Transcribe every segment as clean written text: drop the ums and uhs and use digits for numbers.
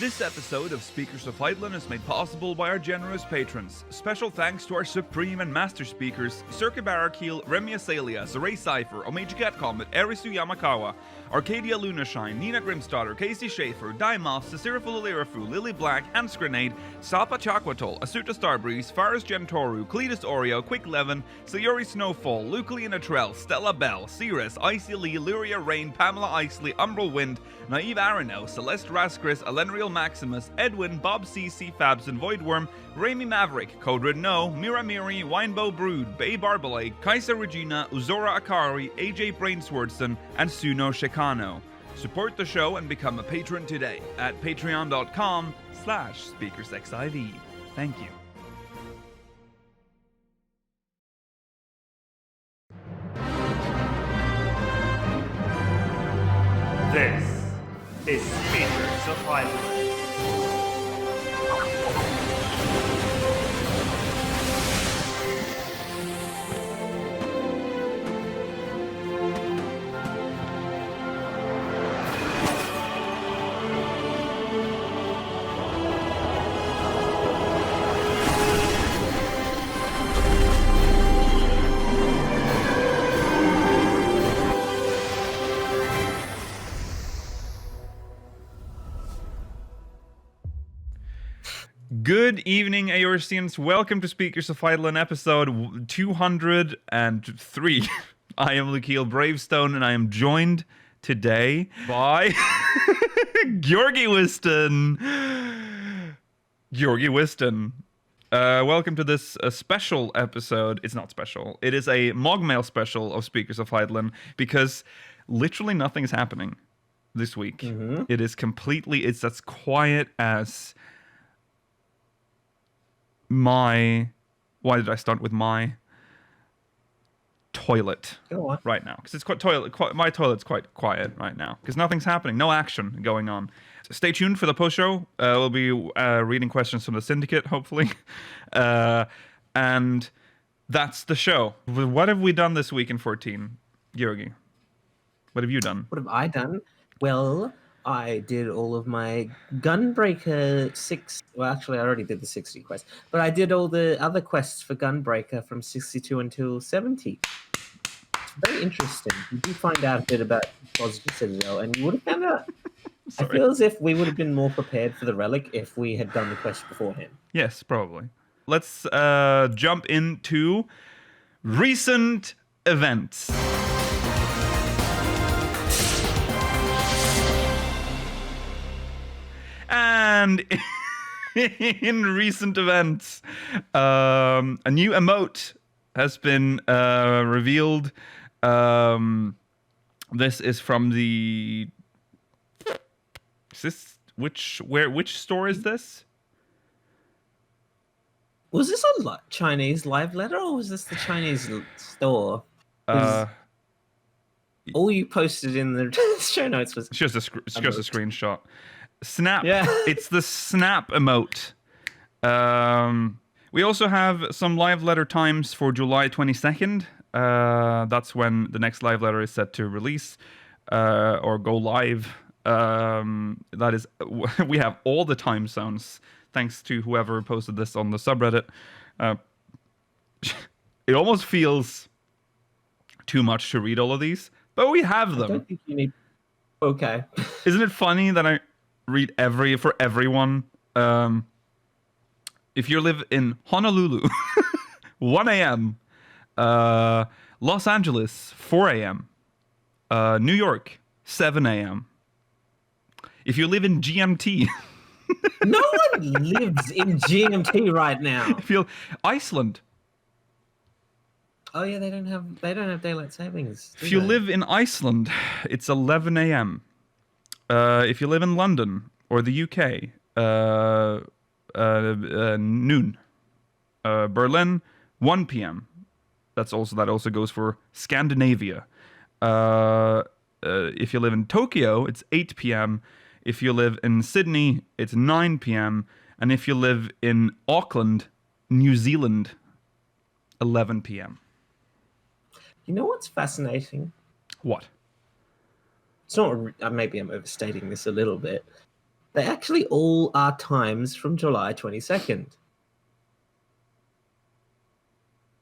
This episode of Speakers of Fightland is made possible by our generous patrons. Special thanks to our supreme and master speakers, Circa Barakeel, Remy Asalia, Saray Cypher, Omeji Cat Comet, Erisu Yamakawa, Arcadia Lunashine, Nina Grimstarter, Casey Schaefer, Dimos, Sisirafu Lilirafu, Lily Black, Hans Grenade, Sapa Chakwatol, Asuta Starbreeze, Faris Gentoru, Cletus Oreo, Quick Levin, Sayuri Snowfall, Lukile Natrell, Stella Bell, Cirrus, Icy Lee, Luria Rain, Pamela Isley, Umbral Wind, Naive Arano, Celeste Raskris, Alenriel Maximus, Edwin, Bob CC, Fabson, Voidworm, Raimi Maverick, Code Red No, Mira Miri, Winebow Brood, Bay Barbalay, Kaisa Regina, Uzora Akari, AJ Brainswordson, and Suno Shikano. Support the show and become a patron today at patreon.com/SpeakersXIV. Thank you. This is Speakers of Fightland. Good evening, Eorzeans. Welcome to Speakers of Fightland, episode 203. I am Lukile Bravestone, and I am joined today by Georgi Wiston. Georgi Wiston. Welcome to this special episode. It's not special. It is a MogMail special of Speakers of Fightland because literally nothing is happening this week. Mm-hmm. It is completely, it's as quiet as why did I start with my toilet right now? Because it's my toilet's quite quiet right now because nothing's happening, no action going on. So stay tuned for the post show. We'll be reading questions from the syndicate, hopefully, and that's the show. What have we done this week in 14, Georgi? What have you done? What have I done? Well, I did all of my Gunbreaker 6... Well, actually, I already did the 60 quest. But I did all the other quests for Gunbreaker from 62 until 70. It's very interesting. You do find out a bit about Positive Citadel, and you would have found out... I feel as if we would have been more prepared for the Relic if we had done the quest beforehand. Yes, probably. Let's jump into recent events. And in recent events, a new emote has been revealed. This is from the... Which store is this? Was this a Chinese live letter, or was this the Chinese store? All you posted in the show notes was just a screenshot. Snap. Yeah. It's the Snap emote. We also have some live letter times for July 22nd. That's when the next live letter is set to release or go live. That is, we have all the time zones thanks to whoever posted this on the subreddit. It almost feels too much to read all of these, but we have them. I don't think you need... Okay. Isn't it funny that I read for everyone? If you live in Honolulu, 1 a.m., Los Angeles, 4 a.m., New York, 7 a.m. If you live in GMT... No one lives in GMT right now. Iceland. Oh yeah, they don't have daylight savings. If you live in Iceland, it's 11 a.m. If you live in London or the UK, noon. Berlin, 1 p.m. That also goes for Scandinavia. If you live in Tokyo, it's 8 p.m. If you live in Sydney, it's 9 p.m. And if you live in Auckland, New Zealand, 11 p.m. You know what's fascinating? What? It's not... Maybe I'm overstating this a little bit, They actually all are times from July 22nd.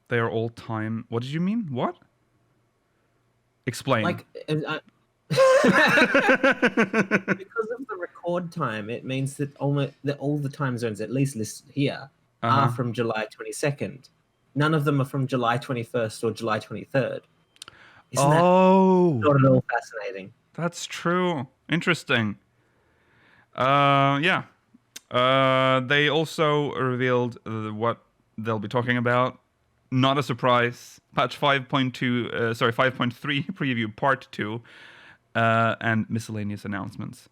They are all time. What did you mean? What? Explain. Like, because of the record time, it means that all the time zones, at least listed here, are from July 22nd. None of them are from July 21st or July 23rd. Isn't that not at all fascinating? That's true. Interesting. Yeah. They also revealed what they'll be talking about. Not a surprise. Patch 5.2, 5.3 preview part 2, and miscellaneous announcements.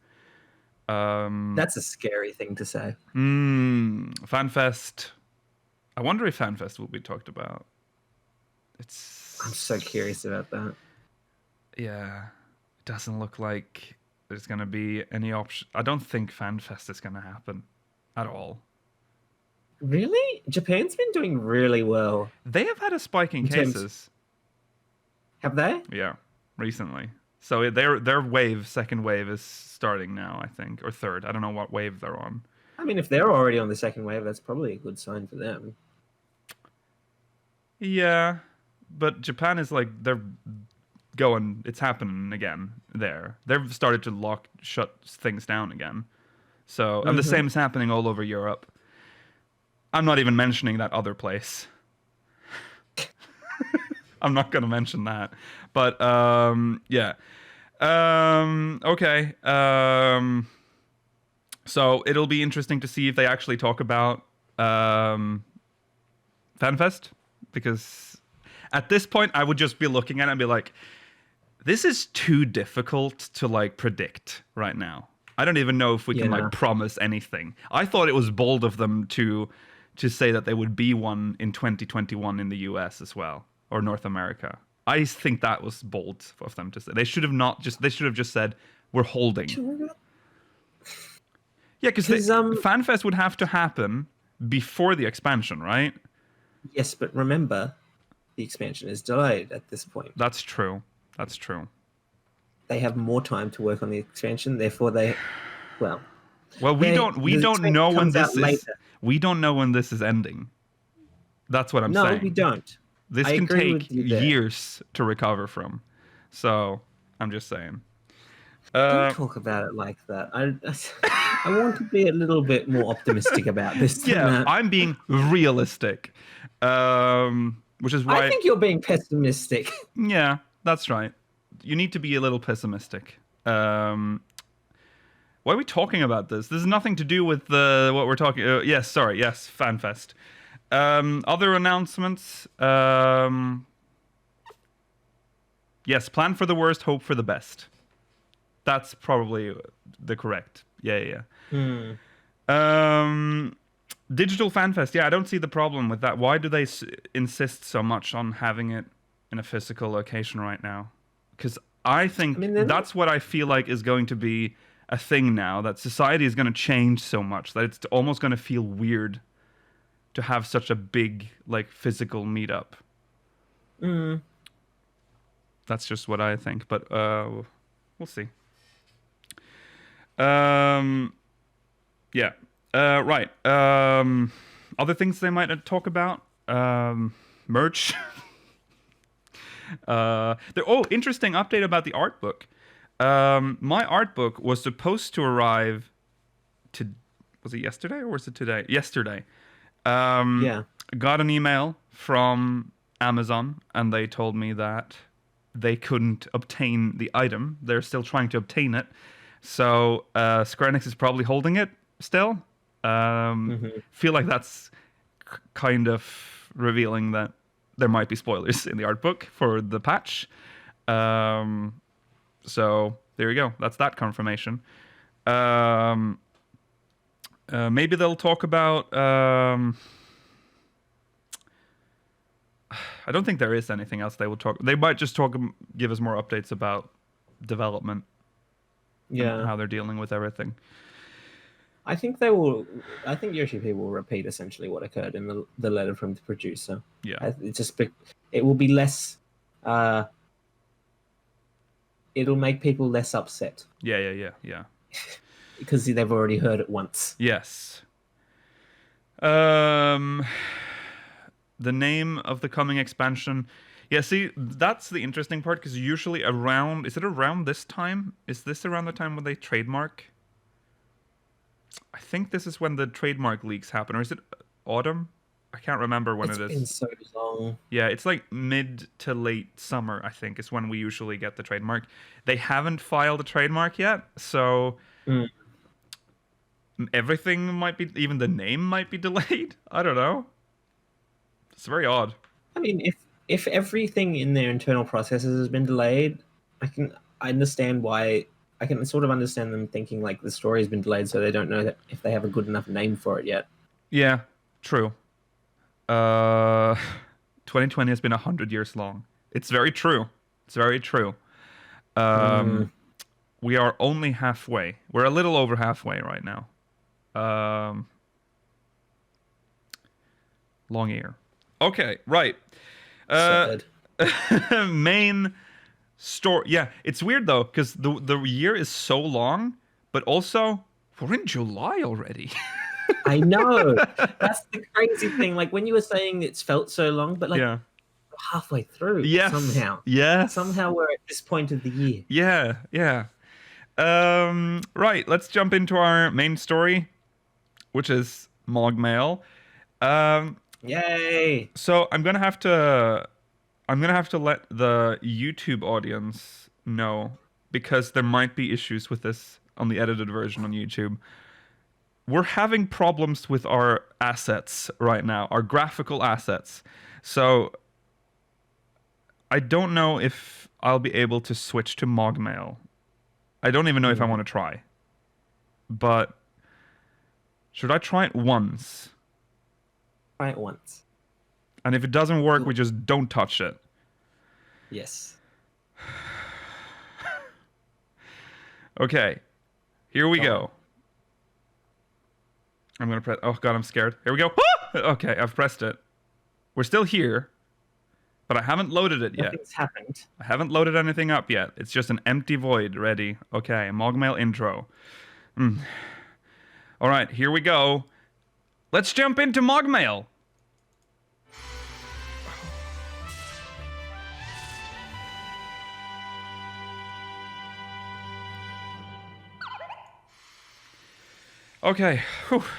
That's a scary thing to say. FanFest. I wonder if FanFest will be talked about. I'm so curious about that. Yeah. It doesn't look like there's going to be any option. I don't think FanFest is going to happen at all. Really? Japan's been doing really well. They have had a spike in cases. Have they? Yeah, recently. So their wave, second wave, is starting now, I think, or third. I don't know what wave they're on. I mean, if they're already on the second wave, that's probably a good sign for them. Yeah, but Japan is like, they're going, it's happening again there. They've started to shut things down again. So, and the same is happening all over Europe. I'm not even mentioning that other place. I'm not going to mention that. But, yeah. Okay. So it'll be interesting to see if they actually talk about FanFest. Because at this point, I would just be looking at it and be like, this is too difficult to, like, predict right now. I don't even know if we can, like, promise anything. I thought it was bold of them to say that there would be one in 2021 in the US as well, or North America. I think that was bold of them to say. They should have just said, we're holding. Yeah, because FanFest would have to happen before the expansion, right? Yes, but remember, the expansion is delayed at this point. That's true. That's true. They have more time to work on the expansion, therefore we don't know when this is. We don't know when this is ending. That's what I'm saying. No, we don't. This can take years to recover from. So I'm just saying. Don't talk about it like that. I want to be a little bit more optimistic about this. Yeah, I'm being realistic, which is why I think you're being pessimistic. Yeah, that's right. You need to be a little pessimistic. Why are we talking about this? This has nothing to do with what we're talking. Yes, FanFest. Other announcements. Yes, plan for the worst, hope for the best. That's probably the correct. Yeah. Digital FanFest. Yeah, I don't see the problem with that. Why do they insist so much on having it in a physical location right now? Because I think that's what I feel like is going to be a thing now, that society is going to change so much that it's almost going to feel weird to have such a big, like, physical meetup. That's just what I think, but we'll see. Yeah. Right. Other things they might talk about. Merch. Interesting update about the art book. My art book was supposed to arrive was it yesterday or was it today? Yesterday. Yeah. Got an email from Amazon and they told me that they couldn't obtain the item. They're still trying to obtain it. So Square Enix is probably holding it still. Feel like that's kind of revealing that there might be spoilers in the art book for the patch. So there you go. That's that confirmation. Maybe they'll talk about... I don't think there is anything else they will talk... They might just give us more updates about development. Yeah. And how they're dealing with everything. I think they will... I think Yoshi P will repeat essentially what occurred in the letter from the producer. Yeah. It will be less... it'll make people less upset. Yeah. because they've already heard it once. Yes. The name of the coming expansion. Yeah, see, that's the interesting part, because usually around... Is it around this time? Is this around the time when they trademark? I think this is when the trademark leaks happen. Or is it autumn? I can't remember when it is. It's been so long. Yeah, it's like mid to late summer, I think, is when we usually get the trademark. They haven't filed a trademark yet, so... Everything might be... Even the name might be delayed. I don't know. It's very odd. I mean, if everything in their internal processes has been delayed, I understand why. I can sort of understand them thinking like the story has been delayed, so they don't know if they have a good enough name for it yet. Yeah, true. 2020 has been 100 years long. It's very true. It's very true. We are only halfway. We're a little over halfway right now. Long year. Okay, right. Main story. Yeah, it's weird though, because the year is so long, but also we're in July already. I know. That's the crazy thing. Like when you were saying it's felt so long, but like halfway through somehow. Yes. Somehow we're at this point of the year. Yeah, yeah. Right, let's jump into our main story, which is MogMail. Yay! So I'm gonna have to let the YouTube audience know, because there might be issues with this on the edited version on YouTube. We're having problems with our assets right now, our graphical assets. So I don't know if I'll be able to switch to MogMail. I don't even know if I want to try. But should I try it once? Try it once. And if it doesn't work, we just don't touch it. Yes. Okay. Here we go. I'm going to press... Oh, God, I'm scared. Here we go. Okay, I've pressed it. We're still here, but I haven't loaded it yet. Nothing's happened. I haven't loaded anything up yet. It's just an empty void ready. Okay, MogMail intro. All right, here we go. Let's jump into MogMail. Okay,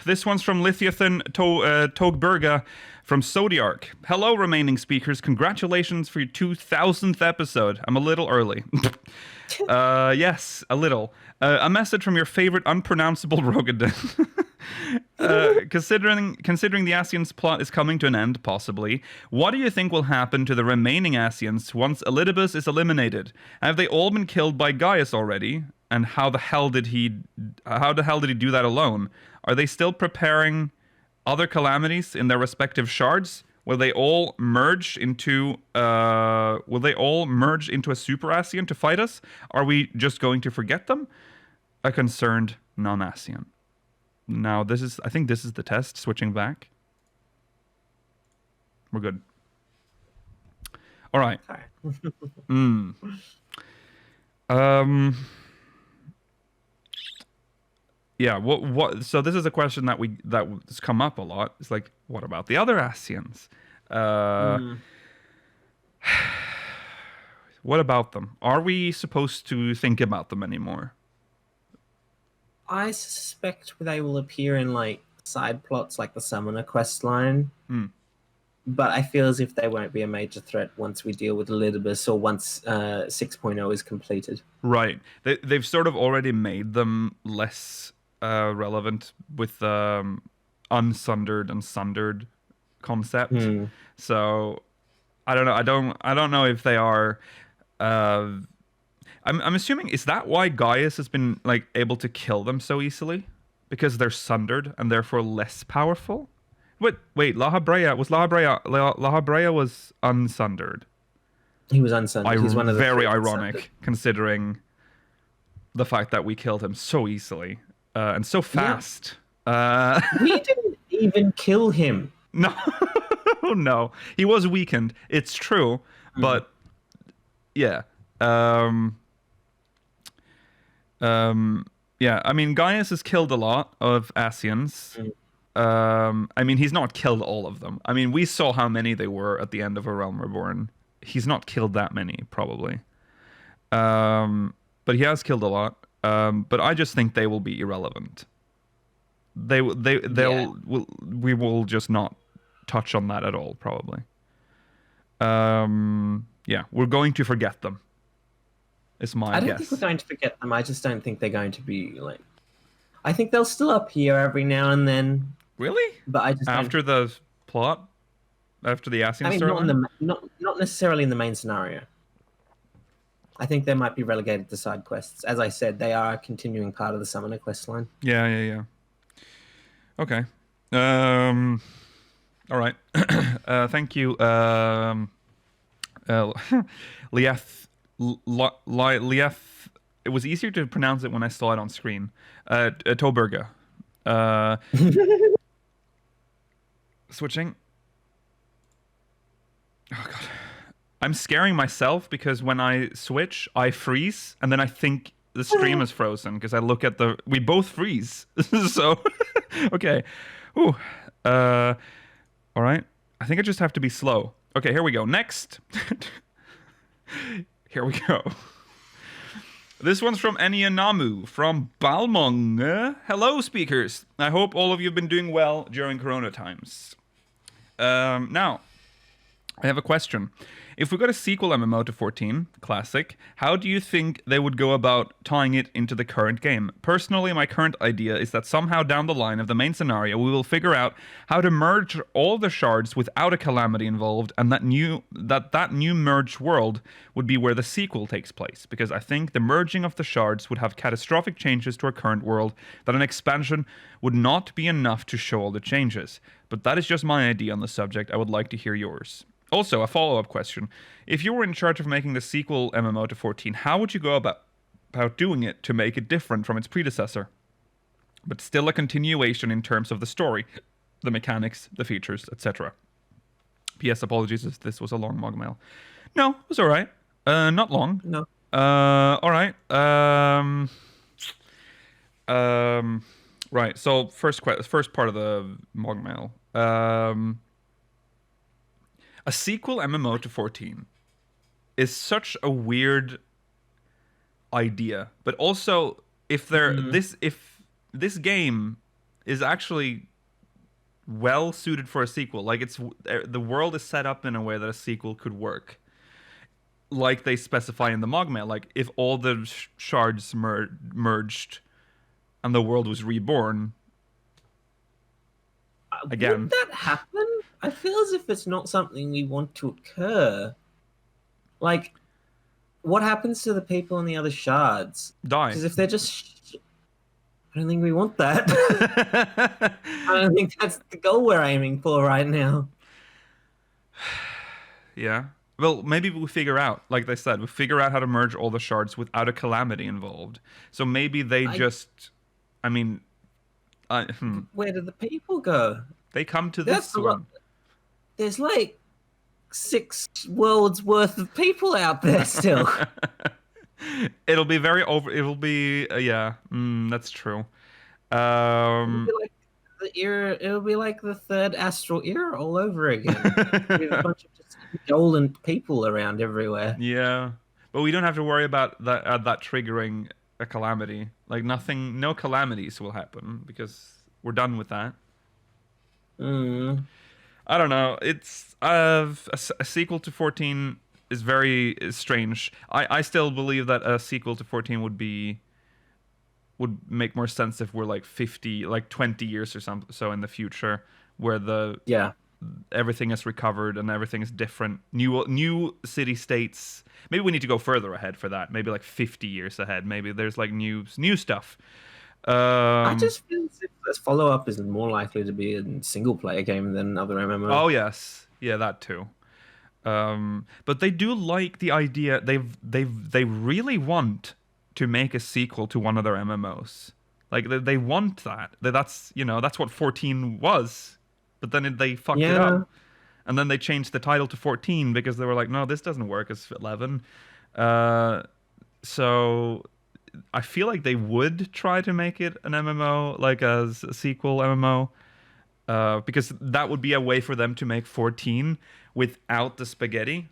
this one's from Lithiathan Togberga from Zodiark. Hello, remaining speakers. Congratulations for your 2000th episode. I'm a little early. Yes, a little. A message from your favorite unpronounceable Rogadin. Considering the Ascians plot is coming to an end, possibly, what do you think will happen to the remaining Ascians once Elidibus is eliminated? Have they all been killed by Gaius already? And how the hell did he do that alone? Are they still preparing other calamities in their respective shards? Will they all merge into a super Ascian to fight us? Are we just going to forget them? A concerned non-Ascian. Now I think this is the test, switching back. We're good. All right. Yeah, what so this is a question that's come up a lot. It's like, what about the other Ascians? What about them? Are we supposed to think about them anymore? I suspect they will appear in like side plots like the Summoner quest line. But I feel as if they won't be a major threat once we deal with Elidibus or once 6.0 is completed. Right. They've sort of already made them less relevant with unsundered and sundered concept. So I don't know. I don't know if they are. I'm assuming, is that why Gaius has been like able to kill them so easily? Because they're sundered and therefore less powerful? Wait, Lahabrea was unsundered. He was unsundered. He's one of the very ironic, considering the fact that we killed him so easily and so fast. Yeah. We didn't even kill him. No, no, he was weakened. It's true, but yeah, Yeah, I mean, Gaius has killed a lot of Asians. I mean, he's not killed all of them. I mean, we saw how many they were at the end of A Realm Reborn. He's not killed that many, probably. But he has killed a lot. But I just think they will be irrelevant. We will just not touch on that at all, probably. Yeah, we're going to forget them. It's my guess. I don't think we're going to forget them. I just don't think they're going to be like. I think they'll still appear every now and then. Really? But I just after the plot, after the Asian storyline. Not necessarily in the main scenario. I think they might be relegated to side quests. As I said, they are a continuing part of the Summoner quest line. Yeah. Okay. All right. Thank you. Lief. It was easier to pronounce it when I saw it on screen. Toberga. Switching. Oh god. I'm scaring myself because when I switch, I freeze, and then I think the stream is frozen because I look at we both freeze. So, okay. Ooh. All right. I think I just have to be slow. Okay, here we go. Next. Here we go. This one's from Enianamu from Balmung. Hello, speakers. I hope all of you have been doing well during Corona times. Now, I have a question. If we got a sequel MMO to 14, classic, how do you think they would go about tying it into the current game? Personally, my current idea is that somehow down the line of the main scenario, we will figure out how to merge all the shards without a calamity involved, and that new merged world would be where the sequel takes place. Because I think the merging of the shards would have catastrophic changes to our current world, that an expansion would not be enough to show all the changes. But that is just my idea on the subject. I would like to hear yours. Also, a follow-up question. If you were in charge of making the sequel MMO to 14, how would you go about doing it to make it different from its predecessor, but still a continuation in terms of the story, the mechanics, the features, etc.? P.S. Apologies if this was a long MogMail. No, it was all right. Not long. No. All right. Right. So first part of the MogMail. A sequel MMO to 14 is such a weird idea, but also if this game is actually well suited for a sequel, like the world is set up in a way that a sequel could work, like they specify in the MogMail, like if all the shards merged and the world was reborn again. Would that happen? I feel as if it's not something we want to occur. Like, what happens to the people in the other shards? Die. Because if they're just... I don't think we want that. I don't think that's the goal we're aiming for right now. Yeah. Well, maybe we'll figure out, like they said, we'll figure out how to merge all the shards without a calamity involved. So maybe they just... I mean... Where do the people go? They come to this one. There's like 6 worlds worth of people out there still. It'll be it'll be that's true. It'll be like the third astral era all over again. With a bunch of just golden people around everywhere. Yeah, but we don't have to worry about that triggering a calamity. Like no calamities will happen because we're done with that. I don't know. It's a sequel to 14 is very strange. I still believe that a sequel to 14 would make more sense if we're like 20 years or so in the future, where everything is recovered and everything is different. New city states. Maybe we need to go further ahead for that. Maybe like 50 years ahead. Maybe there's like new stuff. I just feel as if this follow-up is more likely to be a single-player game than other MMO. Oh yes, yeah, that too. But they do like the idea. They really want to make a sequel to one of their MMOs. Like they want that. That's what 14 was. But then they fucked it up, and then they changed the title to 14 because they were like, no, this doesn't work as 11. So I feel like they would try to make it an MMO, like as a sequel MMO, because that would be a way for them to make 14 without the spaghetti,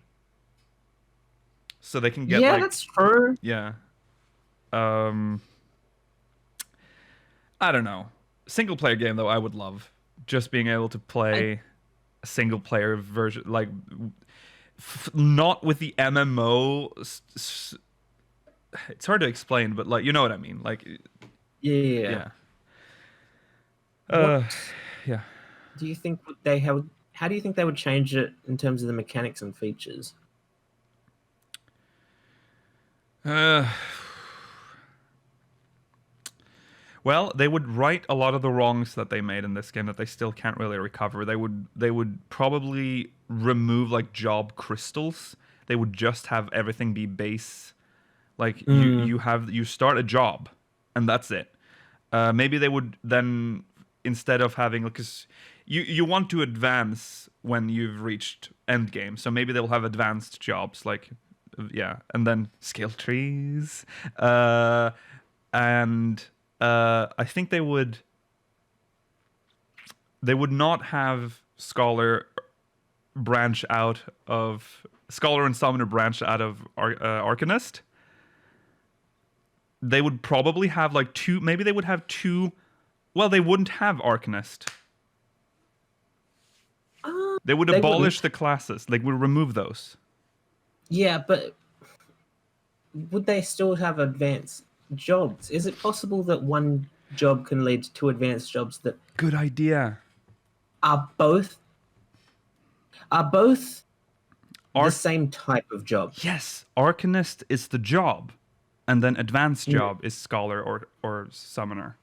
so they can get Yeah, like that's true. yeah. Um, I don't know. Single player game though, I would love just being able to play a single player version, like not with the MMO. It's hard to explain, but like you know what I mean. Like Yeah. yeah. What Yeah. do you think they have? How do you think they would change it in terms of the mechanics and features? Well, they would right a lot of the wrongs that they made in this game that they still can't really recover. They would probably remove like job crystals. They would just have everything be base. Like you start a job, and that's it. Maybe they would then, instead of having, because you want to advance when you've reached end game, so maybe they'll have advanced jobs like yeah, and then skill trees, and I think they would not have scholar and summoner branch out of arcanist. They would probably have like two. Maybe they would have two. Well, they wouldn't have arcanist. They would They abolish wouldn't. the classes. They would remove those. Yeah, but would they still have advanced jobs? Is it possible that one job can lead to two advanced jobs that Good idea. are both the Arc- same type of job? yes, arcanist is the job, and then advanced Yeah. job is scholar or summoner.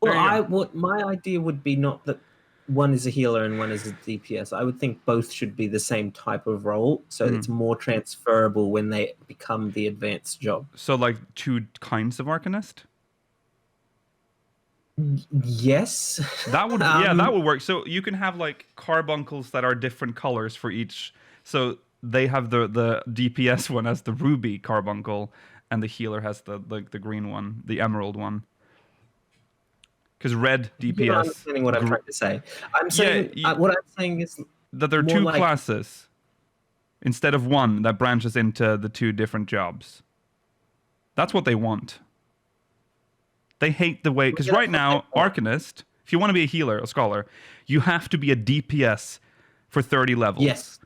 Well, There you go. my idea would be not that one is a healer and one is a DPS. I would think both should be the same type of role, so it's more transferable when they become the advanced job. So like two kinds of arcanist. Yes. That would that would work. So you can have like carbuncles that are different colors for each. So they have the DPS one as the ruby carbuncle, and the healer has the green one, the emerald one. Because red DPS. You're not understanding what I'm trying to say. I'm saying what I'm saying is that there are more two like- classes instead of one that branches into the two different jobs. That's what they want. They hate the way, because right now, Arcanist, if you want to be a healer, a scholar, you have to be a DPS for 30 levels. Yes.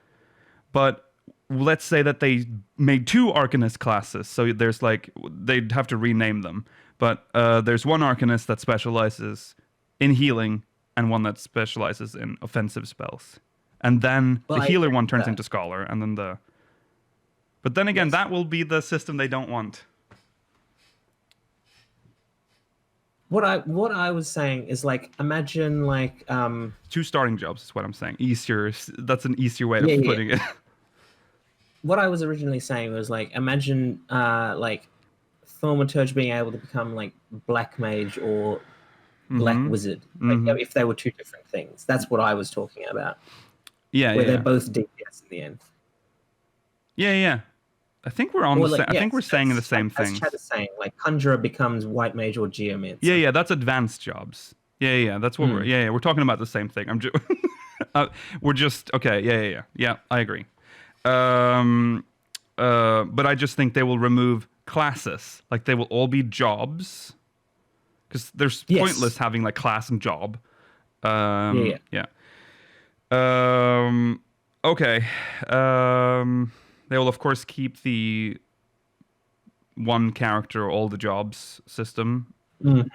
But let's say that they made two Arcanist classes, so there's like, they'd have to rename them. But there's one Arcanist that specializes in healing, and one that specializes in offensive spells. And then the healer one turns into scholar, and then the... But then again, that will be the system they don't want. What I was saying is like, imagine like two starting jobs is what I'm saying. Easier. That's an easier way of putting it. What I was originally saying was like, imagine like Thaumaturge being able to become like Black Mage or Black Wizard, like, if they were two different things. That's what I was talking about. Yeah, where they're both DPS in the end. Yeah. I think we're on I think we're saying the same thing. As Chad is saying, like Conjurer becomes White Mage or Geomancer. Yeah, that's advanced jobs. Yeah, that's what we're talking about the same thing. I'm just we're just okay. Yeah, I agree. But I just think they will remove classes. Like they will all be jobs, because there's pointless having like class and job. Yeah. Okay. They will, of course, keep the one character, all the jobs system. And,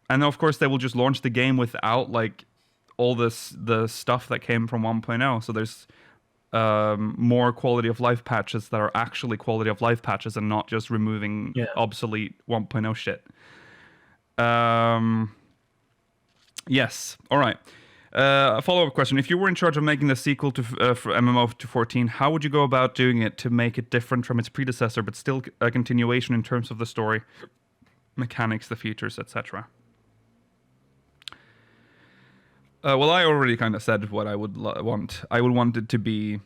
of course, they will just launch the game without, like, all the stuff that came from 1.0. So there's more quality of life patches that are actually quality of life patches and not just removing obsolete 1.0 shit. Yes. All right. A follow-up question. If you were in charge of making the sequel to for MMO to 14, how would you go about doing it to make it different from its predecessor, but still a continuation in terms of the story, mechanics, the features, etc.? Well, I already kind of said what I would want. I would want it to be,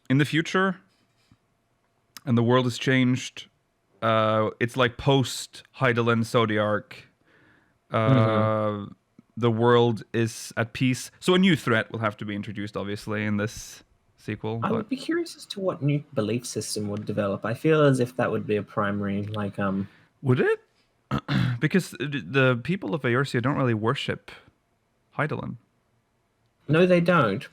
in the future, and the world has changed. It's like post Hydaelyn Zodiarch. The world is at peace. So a new threat will have to be introduced, obviously, in this sequel. I would be curious as to what new belief system would develop. I feel as if that would be a primary, like Would it? Because the people of Eorzea don't really worship Hydaelyn. No, they don't.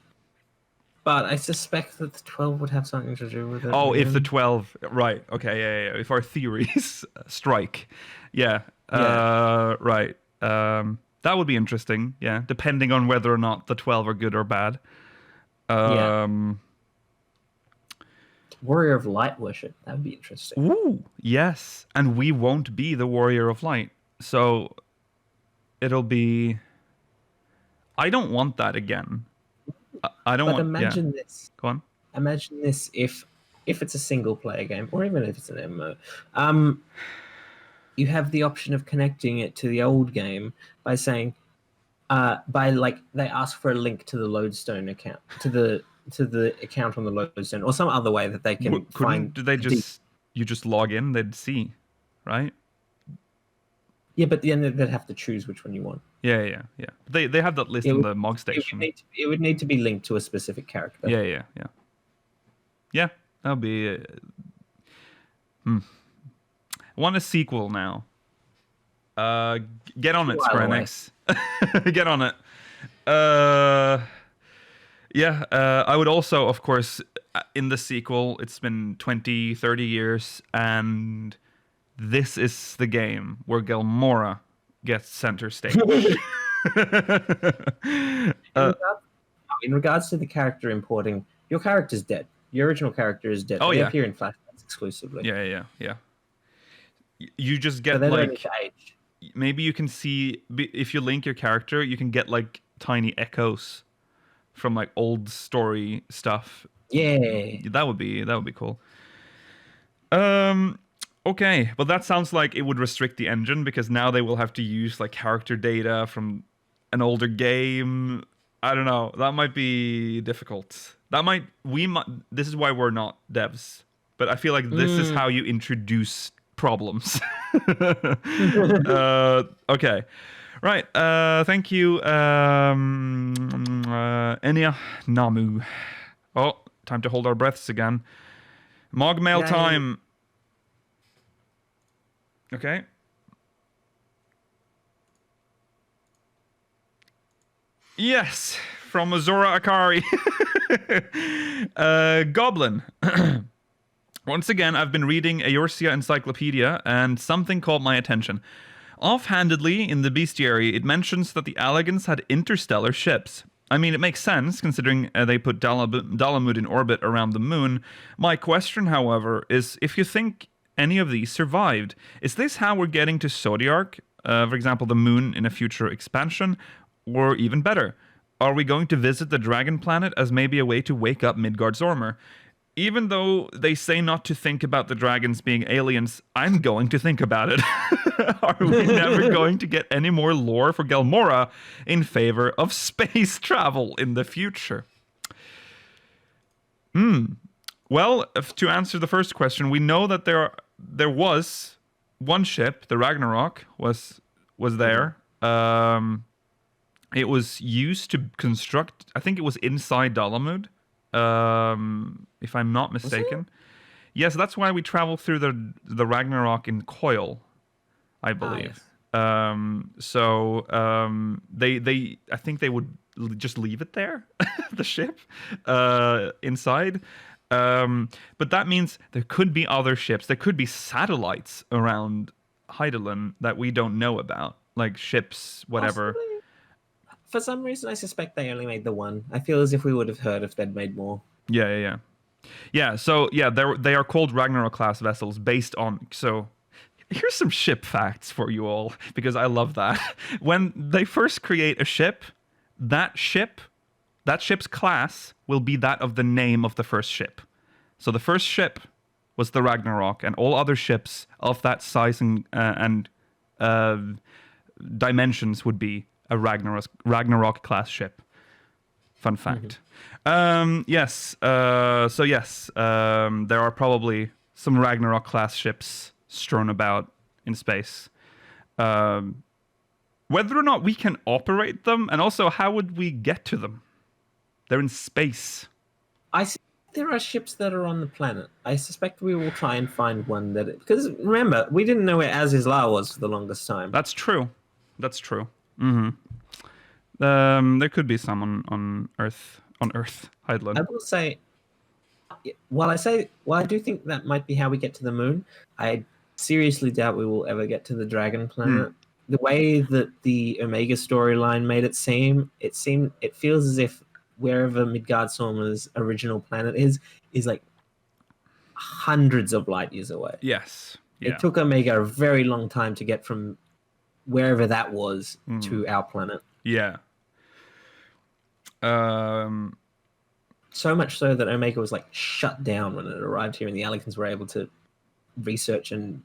But I suspect that the 12 would have something to do with it. Oh, if the 12... Right, okay, yeah. If our theories strike. Yeah. Right. That would be interesting, yeah. Depending on whether or not the 12 are good or bad. Warrior of Light worship. That would be interesting. Ooh, yes. And we won't be the Warrior of Light. So it'll be... I don't want that again. I don't want... But imagine this. Go on. Imagine this if it's a single-player game, or even if it's an MMO. You have the option of connecting it to the old game by saying... they ask for a link to the Lodestone account, to the account on the Lodestone, or some other way that they can find. Do they you just log in? They'd see, right? Yeah, but then they'd have to choose which one you want. Yeah. They have that list in the Mog station. It would need to be linked to a specific character. Yeah. Yeah, that'll be. I want a sequel now. Get on it, Square Enix. Get on it. I would also, of course, in the sequel, it's been 20, 30 years, and this is the game where Gelmora gets center stage. In regards to the character importing, your character's dead. Your original character is dead. They appear in flashbacks exclusively. Yeah. You just get so like... Maybe you can see, if you link your character, you can get like tiny echoes from like old story stuff. Yeah. That would be cool. Okay, but that sounds like it would restrict the engine, because now they will have to use like character data from an older game. I don't know. That might be difficult. This is why we're not devs. But I feel like this is how you introduce problems. Okay. Right. Thank you, Enya Namu. Oh, time to hold our breaths again. MogMail time. Okay. Yes, from Azora Akari. Goblin. Once again, I've been reading Eorzea Encyclopedia, and something caught my attention. Offhandedly, in the bestiary, it mentions that the Allegans had interstellar ships. I mean, it makes sense, considering they put Dalamud in orbit around the moon. My question, however, is if you think any of these survived, is this how we're getting to Zodiarch, for example, the moon in a future expansion, or even better, are we going to visit the dragon planet as maybe a way to wake up Midgardsormr? Even though they say not to think about the dragons being aliens, I'm going to think about it. Are we never going to get any more lore for Gelmora in favor of space travel in the future? Well, to answer the first question, we know that there was one ship, the Ragnarok, was there. It was used to construct, I think it was inside Dalamud. If I'm not mistaken. Yes, that's why we travel through the Ragnarok in Coil, I believe. Yes. They I think they would just leave it there, the ship, inside. But that means there could be other ships. There could be satellites around Hydaelyn that we don't know about, like ships, whatever. Possibly. For some reason, I suspect they only made the one. I feel as if we would have heard if they'd made more. Yeah. So they are called Ragnarok class vessels based on. So here's some ship facts for you all, because I love that. When they first create a ship, that ship's class will be that of the name of the first ship. So the first ship was the Ragnarok, and all other ships of that size and dimensions would be a Ragnarok class ship. Fun fact. Yes. There are probably some Ragnarok class ships strewn about in space. Whether or not we can operate them, and also how would we get to them? They're in space. I see there are ships that are on the planet. I suspect we will try and find one that... Because remember, we didn't know where Azizla was for the longest time. That's true. That's true. Mm-hmm. There could be some on Earth. On Earth, Heidland. I will say... While I do think that might be how we get to the moon, I seriously doubt we will ever get to the Dragon planet. The way that the Omega storyline made it seem, it feels as if wherever Midgardsormr's original planet is like hundreds of light years away. Yes. Yeah. It took Omega a very long time to get from wherever that was to our planet. Yeah. So much so that Omega was like shut down when it arrived here, and the Allicans were able to research and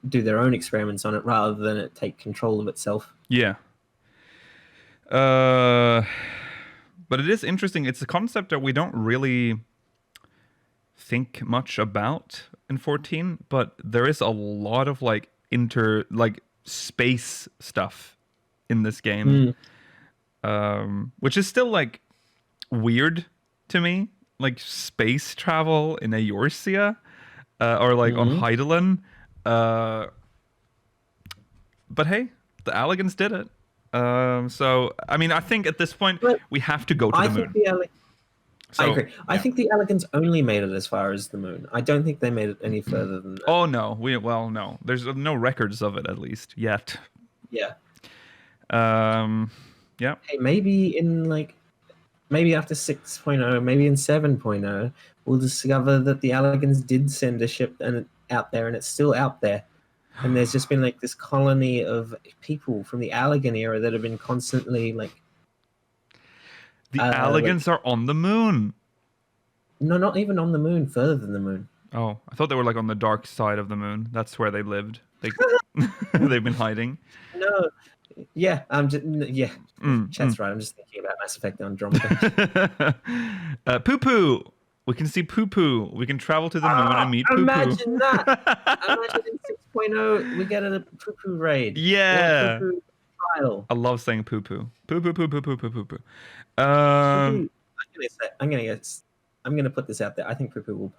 do their own experiments on it rather than it take control of itself. Yeah. But it is interesting. It's a concept that we don't really think much about in 14, but there is a lot of like space stuff in this game. Which is still like weird to me. Like space travel in Eorzea or like on Heidelin. But hey, the Alligans did it. So, I mean, I think at this point, we have to go to the moon. I agree. Yeah. I think the Alligans only made it as far as the moon. I don't think they made it any further than that. Oh, no. No. There's no records of it, at least, yet. Yeah. Yeah. Hey, maybe after 6.0, maybe in 7.0, we'll discover that the Alligans did send a ship out there, and it's still out there. And there's just been like this colony of people from the Allagan era that have been constantly like... The Alligans are on the moon. No, not even on the moon, further than the moon. Oh, I thought they were like on the dark side of the moon. That's where they lived. They've been hiding. No. Yeah, Chat's right. I'm just thinking about Mass Effect Andromeda. Poo-poo. We can see Poo-poo. We can travel to the moon and meet Poo-poo. Imagine that. Imagine in 6.0 we get a Poo-poo raid. Yeah. Poo-poo trial. I love saying Poo-poo. Poo-poo. I'm gonna put this out there. I think Poo-poo will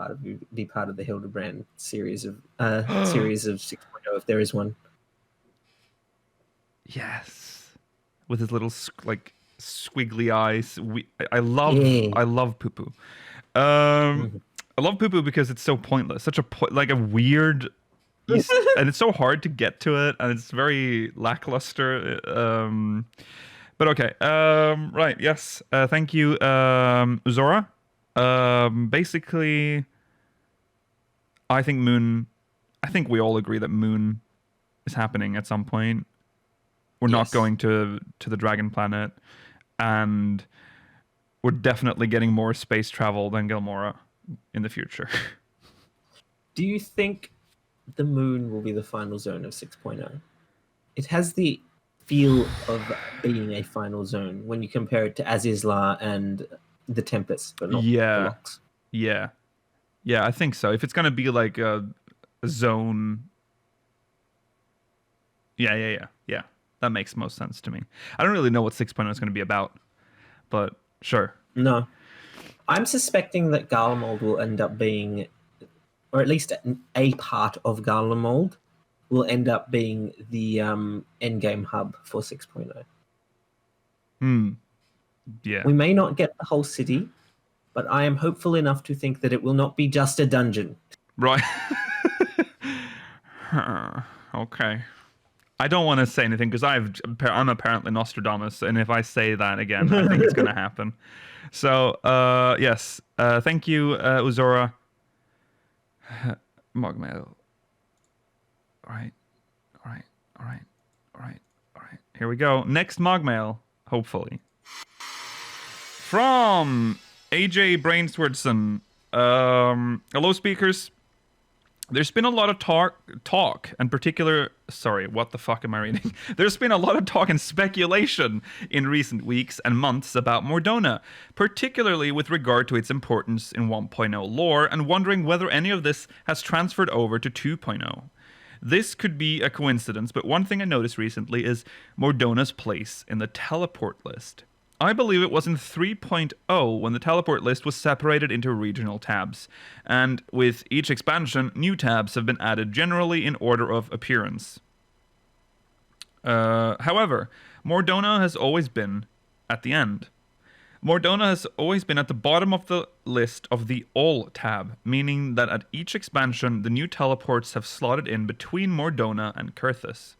be part of the Hildebrand series of 6.0 if there is one. Yes, with his little like squiggly eyes. I love Poo-poo. I love Poo-poo because it's so pointless. Such a like a weird, and it's so hard to get to it, and it's very lackluster. But okay. Right. Yes. Thank you, Zora. Basically, I think we all agree that Moon is happening at some point. We're not going to the Dragon planet, and we're definitely getting more space travel than Gilmora in the future. Do you think the moon will be the final zone of 6.0? It has the feel of being a final zone when you compare it to Azizla and the Tempest, but not the Locks. Yeah, I think so. If it's gonna be like a zone, yeah. That makes most sense to me. I don't really know what 6.0 is going to be about, but sure. No. I'm suspecting that Garlemald will end up being, or at least a part of Garlemald will end up being the endgame hub for 6.0. Yeah. We may not get the whole city, but I am hopeful enough to think that it will not be just a dungeon. Right. Okay. I don't want to say anything because I'm apparently Nostradamus, and if I say that again, I think it's going to happen. So, yes. Thank you, Uzora. MogMail. All right. Here we go. Next MogMail, hopefully. From AJ Brainswordson. Hello, speakers. There's been a lot of talk, and particular. Sorry, what the fuck am I reading? There's been a lot of talk and speculation in recent weeks and months about Mordona, particularly with regard to its importance in 1.0 lore, and wondering whether any of this has transferred over to 2.0. This could be a coincidence, but one thing I noticed recently is Mordona's place in the teleport list. I believe it was in 3.0 when the teleport list was separated into regional tabs, and with each expansion, new tabs have been added generally in order of appearance. However, Mordona has always been at the end. Mordona has always been at the bottom of the list of the All tab, meaning that at each expansion, the new teleports have slotted in between Mordona and Kurthus.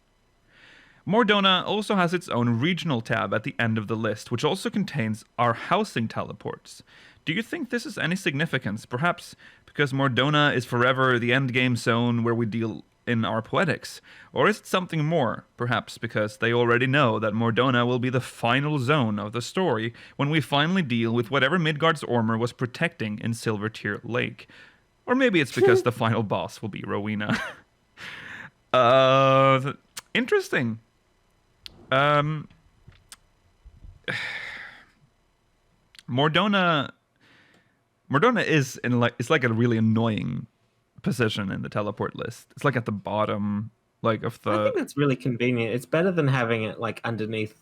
Mordona also has its own regional tab at the end of the list, which also contains our housing teleports. Do you think this has any significance? Perhaps because Mordona is forever the endgame zone where we deal in our poetics? Or is it something more? Perhaps because they already know that Mordona will be the final zone of the story when we finally deal with whatever Midgard's armor was protecting in Silvertear Lake. Or maybe it's because the final boss will be Rowena. Interesting. Mordona is in it's like a really annoying position in the teleport list. It's like at the bottom, like of the. I think that's really convenient. It's better than having it like underneath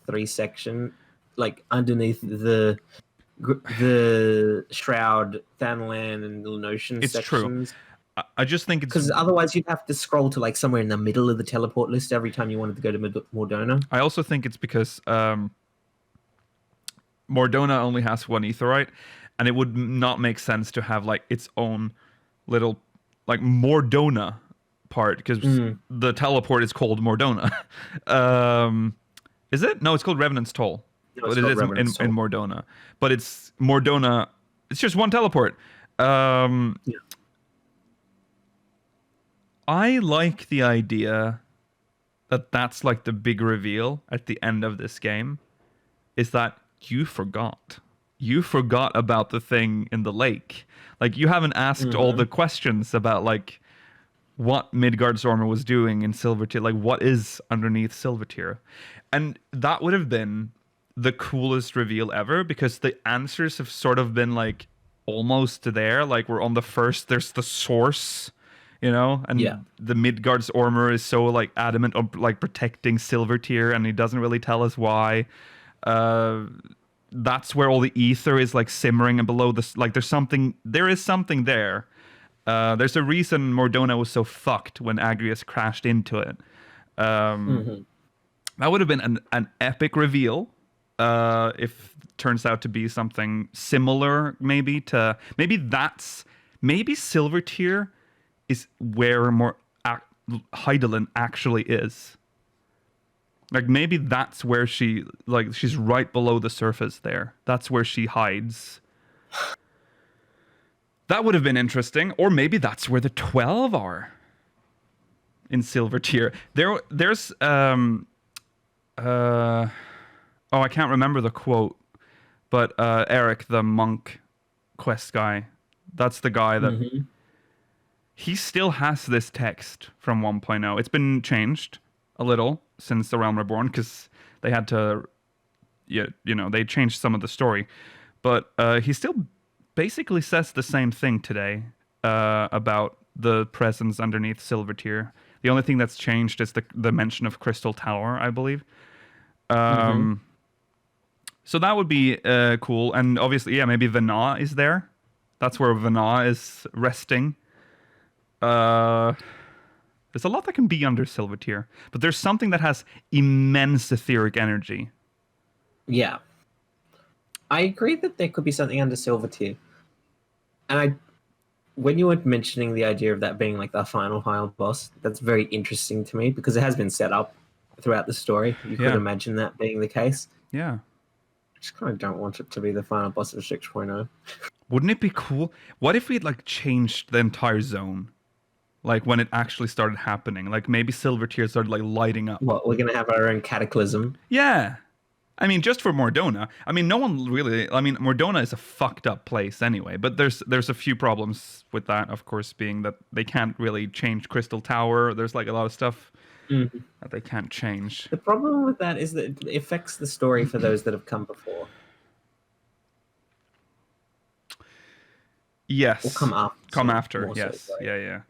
like underneath the Shroud, Thanlan, and Notion It's sections. true. I just think it's because otherwise you'd have to scroll to like somewhere in the middle of the teleport list every time you wanted to go to Mordona. I also think it's because Mordona only has one aetheryte, and it would not make sense to have like its own little like Mordona part because the teleport is called Mordona. Is it? No, it's called Revenant's Toll. No, but it is in Mordona. But it's Mordona. It's just one teleport. Yeah. I like the idea that that's like the big reveal at the end of this game, is that you forgot. You forgot about the thing in the lake. Like, you haven't asked all the questions about, like, what Midgard's armor was doing in Silvertear. Like, what is underneath Silvertear? And that would have been the coolest reveal ever, because the answers have sort of been, like, almost there. Like, we're on the first, there's the source, you know? And the Midgard's armor is so, like, adamant on, like, protecting Silvertear, and he doesn't really tell us why. That's where all the ether is, like, simmering, and below this, like, there is something there. There's a reason Mordona was so fucked when Agrius crashed into it. That would have been an epic reveal, if it turns out to be something similar, maybe Silvertear is where Hydaelyn actually is. Like, maybe that's where she's right below the surface there. That's where she hides. That would have been interesting. Or maybe that's where the 12 are in Silvertear. There's I can't remember the quote, but Eric, the monk quest guy, that's the guy that he still has this text from 1.0. It's been changed a little since The Realm Reborn, because they had to, they changed some of the story, but he still basically says the same thing today about the presence underneath Silvertear. The only thing that's changed is the mention of Crystal Tower, I believe. So that would be cool. And obviously, maybe Vana is there. That's where Vana is resting. There's a lot that can be under Silvertear, but there's something that has immense etheric energy. Yeah. I agree that there could be something under Silvertear. And when you were mentioning the idea of that being like the final boss, that's very interesting to me, because it has been set up throughout the story. You could imagine that being the case. Yeah. I just kind of don't want it to be the final boss of 6.0. Wouldn't it be cool? What if we'd like changed the entire zone? Like when it actually started happening. Like maybe Silvertear started like lighting up. What, we're going to have our own cataclysm? Yeah. I mean, just for Mordona. I mean, no one really. I mean, Mordona is a fucked up place anyway. But there's a few problems with that, of course, being that they can't really change Crystal Tower. There's like a lot of stuff that they can't change. The problem with that is that it affects the story for those that have come before. Yes. Or come after. Come after. Yes. So, yeah.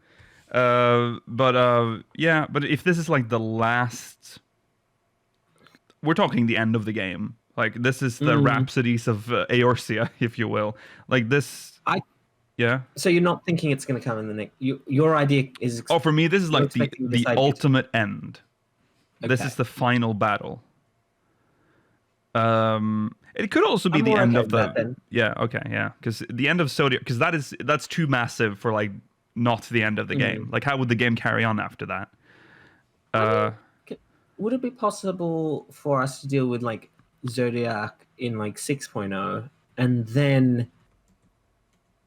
But if this is like the last, we're talking the end of the game. Like this is the Rhapsodies of Eorzea, if you will. Like this. Yeah. So you're not thinking it's going to come in the next. Your idea is. Oh, for me, this is like the ultimate end. Okay. This is the final battle. It could also be the end of the. Yeah. Okay. Yeah. Because the end of Zodiac, because that's too massive for like not the end of the game. Like, how would the game carry on after that? Would it be possible for us to deal with like Zodiac in like 6.0 and then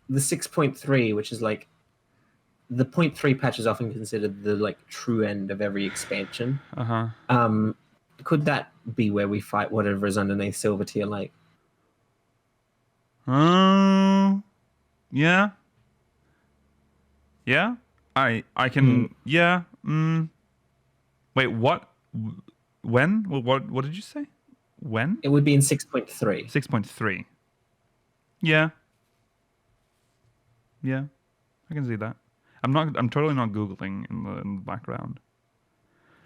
the 6.3, which is like the 0.3 patch is often considered the like true end of every expansion. Could that be where we fight whatever is underneath Silver Tier Lake? Yeah. Yeah. I can. Yeah. Wait. What? When? What did you say? When? It would be in 6.3. 6.3. Yeah. Yeah. I can see that. I'm totally not Googling in the background.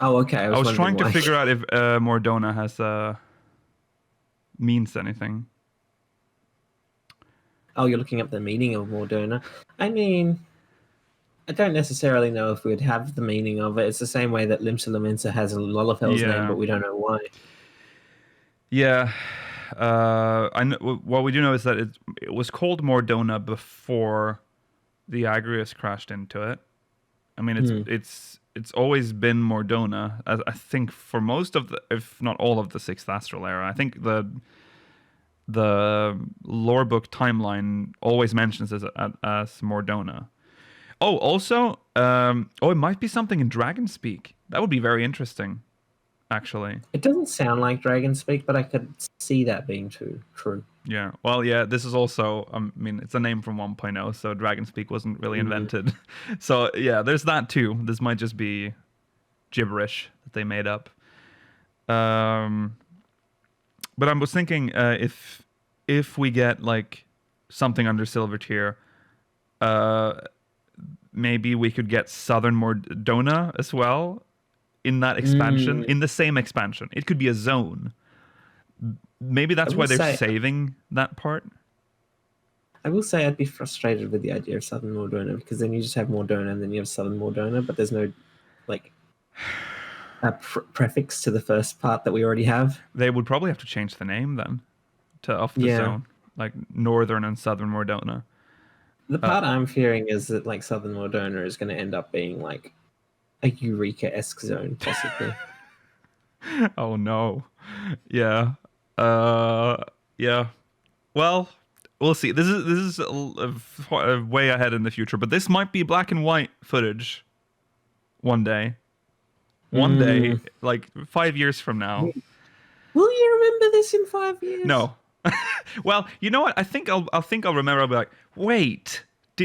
Oh, okay. I was trying to figure out if Mordona has means anything. Oh, you're looking up the meaning of Mordona. I mean, I don't necessarily know if we'd have the meaning of it. It's the same way that Limsa Lominsa has a Lolafel's name, but we don't know why. Yeah. I know, what we do know is that it was called Mordona before the Agrius crashed into it. I mean, it's always been Mordona, I think, for most of the, if not all of the 6th Astral Era. I think the lore book timeline always mentions it as Mordona. Oh, also, it might be something in Dragonspeak. That would be very interesting, actually. It doesn't sound like Dragonspeak, but I could see that being true. Yeah. Well, yeah, this is also, I mean, it's a name from 1.0, so Dragonspeak wasn't really invented. So, yeah, there's that too. This might just be gibberish that they made up. But I was thinking if we get, like, something under Silver Tier, maybe we could get Southern Mordona as well in that expansion, in the same expansion. It could be a zone. Maybe that's why they're saving that part. I will say I'd be frustrated with the idea of Southern Mordona, because then you just have Mordona and then you have Southern Mordona, but there's no like prefix to the first part that we already have. They would probably have to change the name then to the zone, like Northern and Southern Mordona. The part I'm fearing is that like Southern Mordona is going to end up being like a Eureka-esque zone, possibly. Oh no. Yeah. Yeah. Well, we'll see. This is a way ahead in the future, but this might be black and white footage one day. One day, like 5 years from now. Will you remember this in 5 years? No. Well, you know what? I think I'll remember. I'll be like, wait,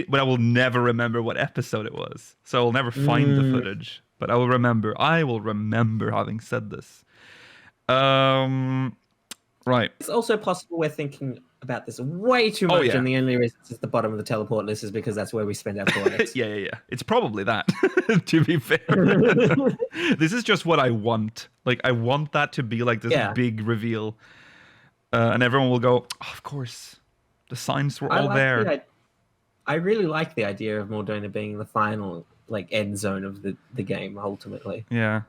but I will never remember what episode it was. So I'll never find the footage. But I will remember. I will remember having said this. Right. It's also possible we're thinking about this way too much, and the only reason it's at the bottom of the teleport list is because that's where we spend our coordinates. Yeah. It's probably that, to be fair. This is just what I want. Like, I want that to be like this big reveal. And everyone will go, oh, of course. The signs were all there. I really like the idea of Mordona being the final like end zone of the game, ultimately. Yeah.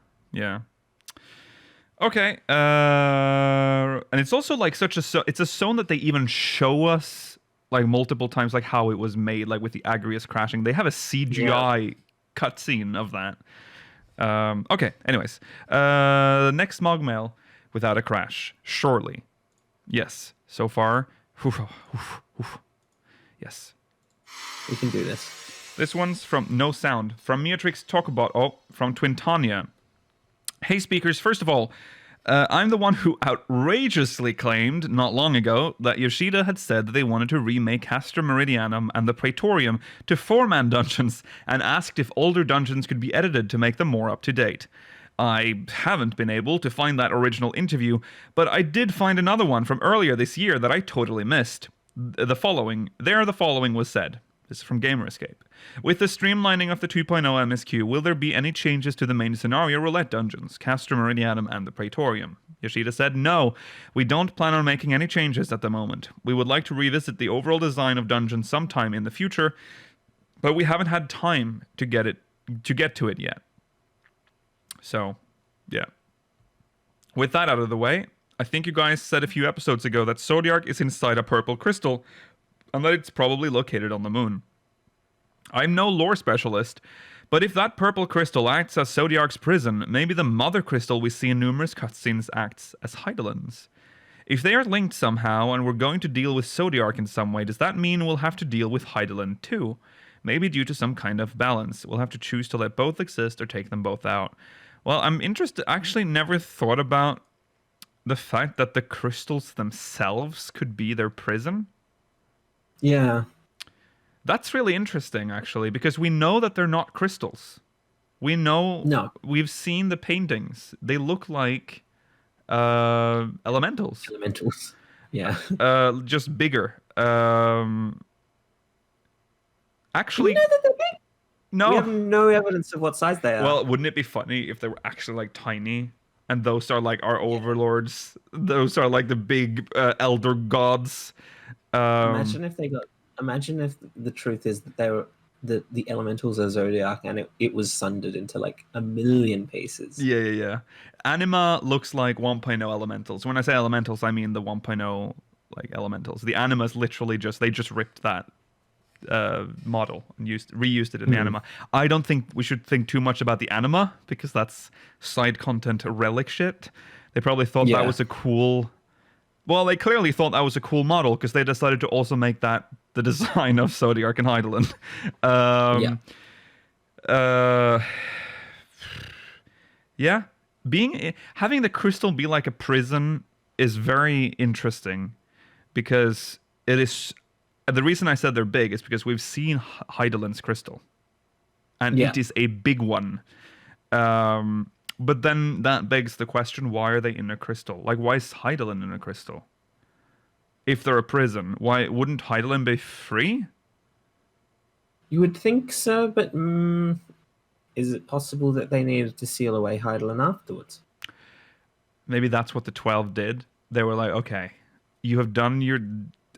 Okay, and it's also like it's a zone that they even show us like multiple times, like how it was made, like with the Agrius crashing. They have a CGI cutscene of that. Okay, anyways, next MogMail without a crash, surely. Yes, so far. Yes. We can do this. This one's from No Sound, from Meatrix Talkabot, from Twintania. Hey speakers, first of all, I'm the one who outrageously claimed not long ago that Yoshida had said that they wanted to remake Castra Meridianum and the Praetorium to 4-man dungeons and asked if older dungeons could be edited to make them more up to date. I haven't been able to find that original interview, but I did find another one from earlier this year that I totally missed. The following was said. This is from Gamer Escape. With the streamlining of the 2.0 MSQ, will there be any changes to the main scenario roulette dungeons, Castra Meridianum and the Praetorium? Yoshida said, no, we don't plan on making any changes at the moment. We would like to revisit the overall design of dungeons sometime in the future, but we haven't had time to get to it yet. So, yeah. With that out of the way, I think you guys said a few episodes ago that Zodiac is inside a purple crystal, and that it's probably located on the moon. I'm no lore specialist, but if that purple crystal acts as Zodiac's prison, maybe the mother crystal we see in numerous cutscenes acts as Heidelin's. If they are linked somehow and we're going to deal with Zodiac in some way, does that mean we'll have to deal with Heidelin too? Maybe due to some kind of balance. We'll have to choose to let both exist or take them both out. Well, I'm interested. Actually, never thought about the fact that the crystals themselves could be their prison. Yeah. That's really interesting, actually, because we know that they're not crystals. We know... No. We've seen the paintings. They look like elementals. Elementals. Yeah. Just bigger. Actually... Do you know that they're big? No. We have no evidence of what size they are. Well, wouldn't it be funny if they were actually, like, tiny? And those are, like, our overlords. Those are, like, the big elder gods. Imagine if the truth is that they were the elementals are Zodiac and it was sundered into like a million pieces. Yeah. Anima looks like 1.0 elementals. When I say elementals, I mean the 1.0 like elementals. The Anima's literally they just ripped that model and reused it in the Anima. I don't think we should think too much about the Anima because that's side content relic shit. They probably thought that was a cool... Well, they clearly thought that was a cool model because they decided to also make that the design of Zodiac and Heidelin. Having the crystal be like a prison is very interesting because it is... The reason I said they're big is because we've seen Heidelin's crystal. And it is a big one. But then that begs the question, why are they in a crystal? Like, why is Heidelin in a crystal? If they're a prison, why wouldn't Heidelin be free? You would think so, but is it possible that they needed to seal away Heidelin afterwards? Maybe that's what the 12 did. They were like, okay, you have done your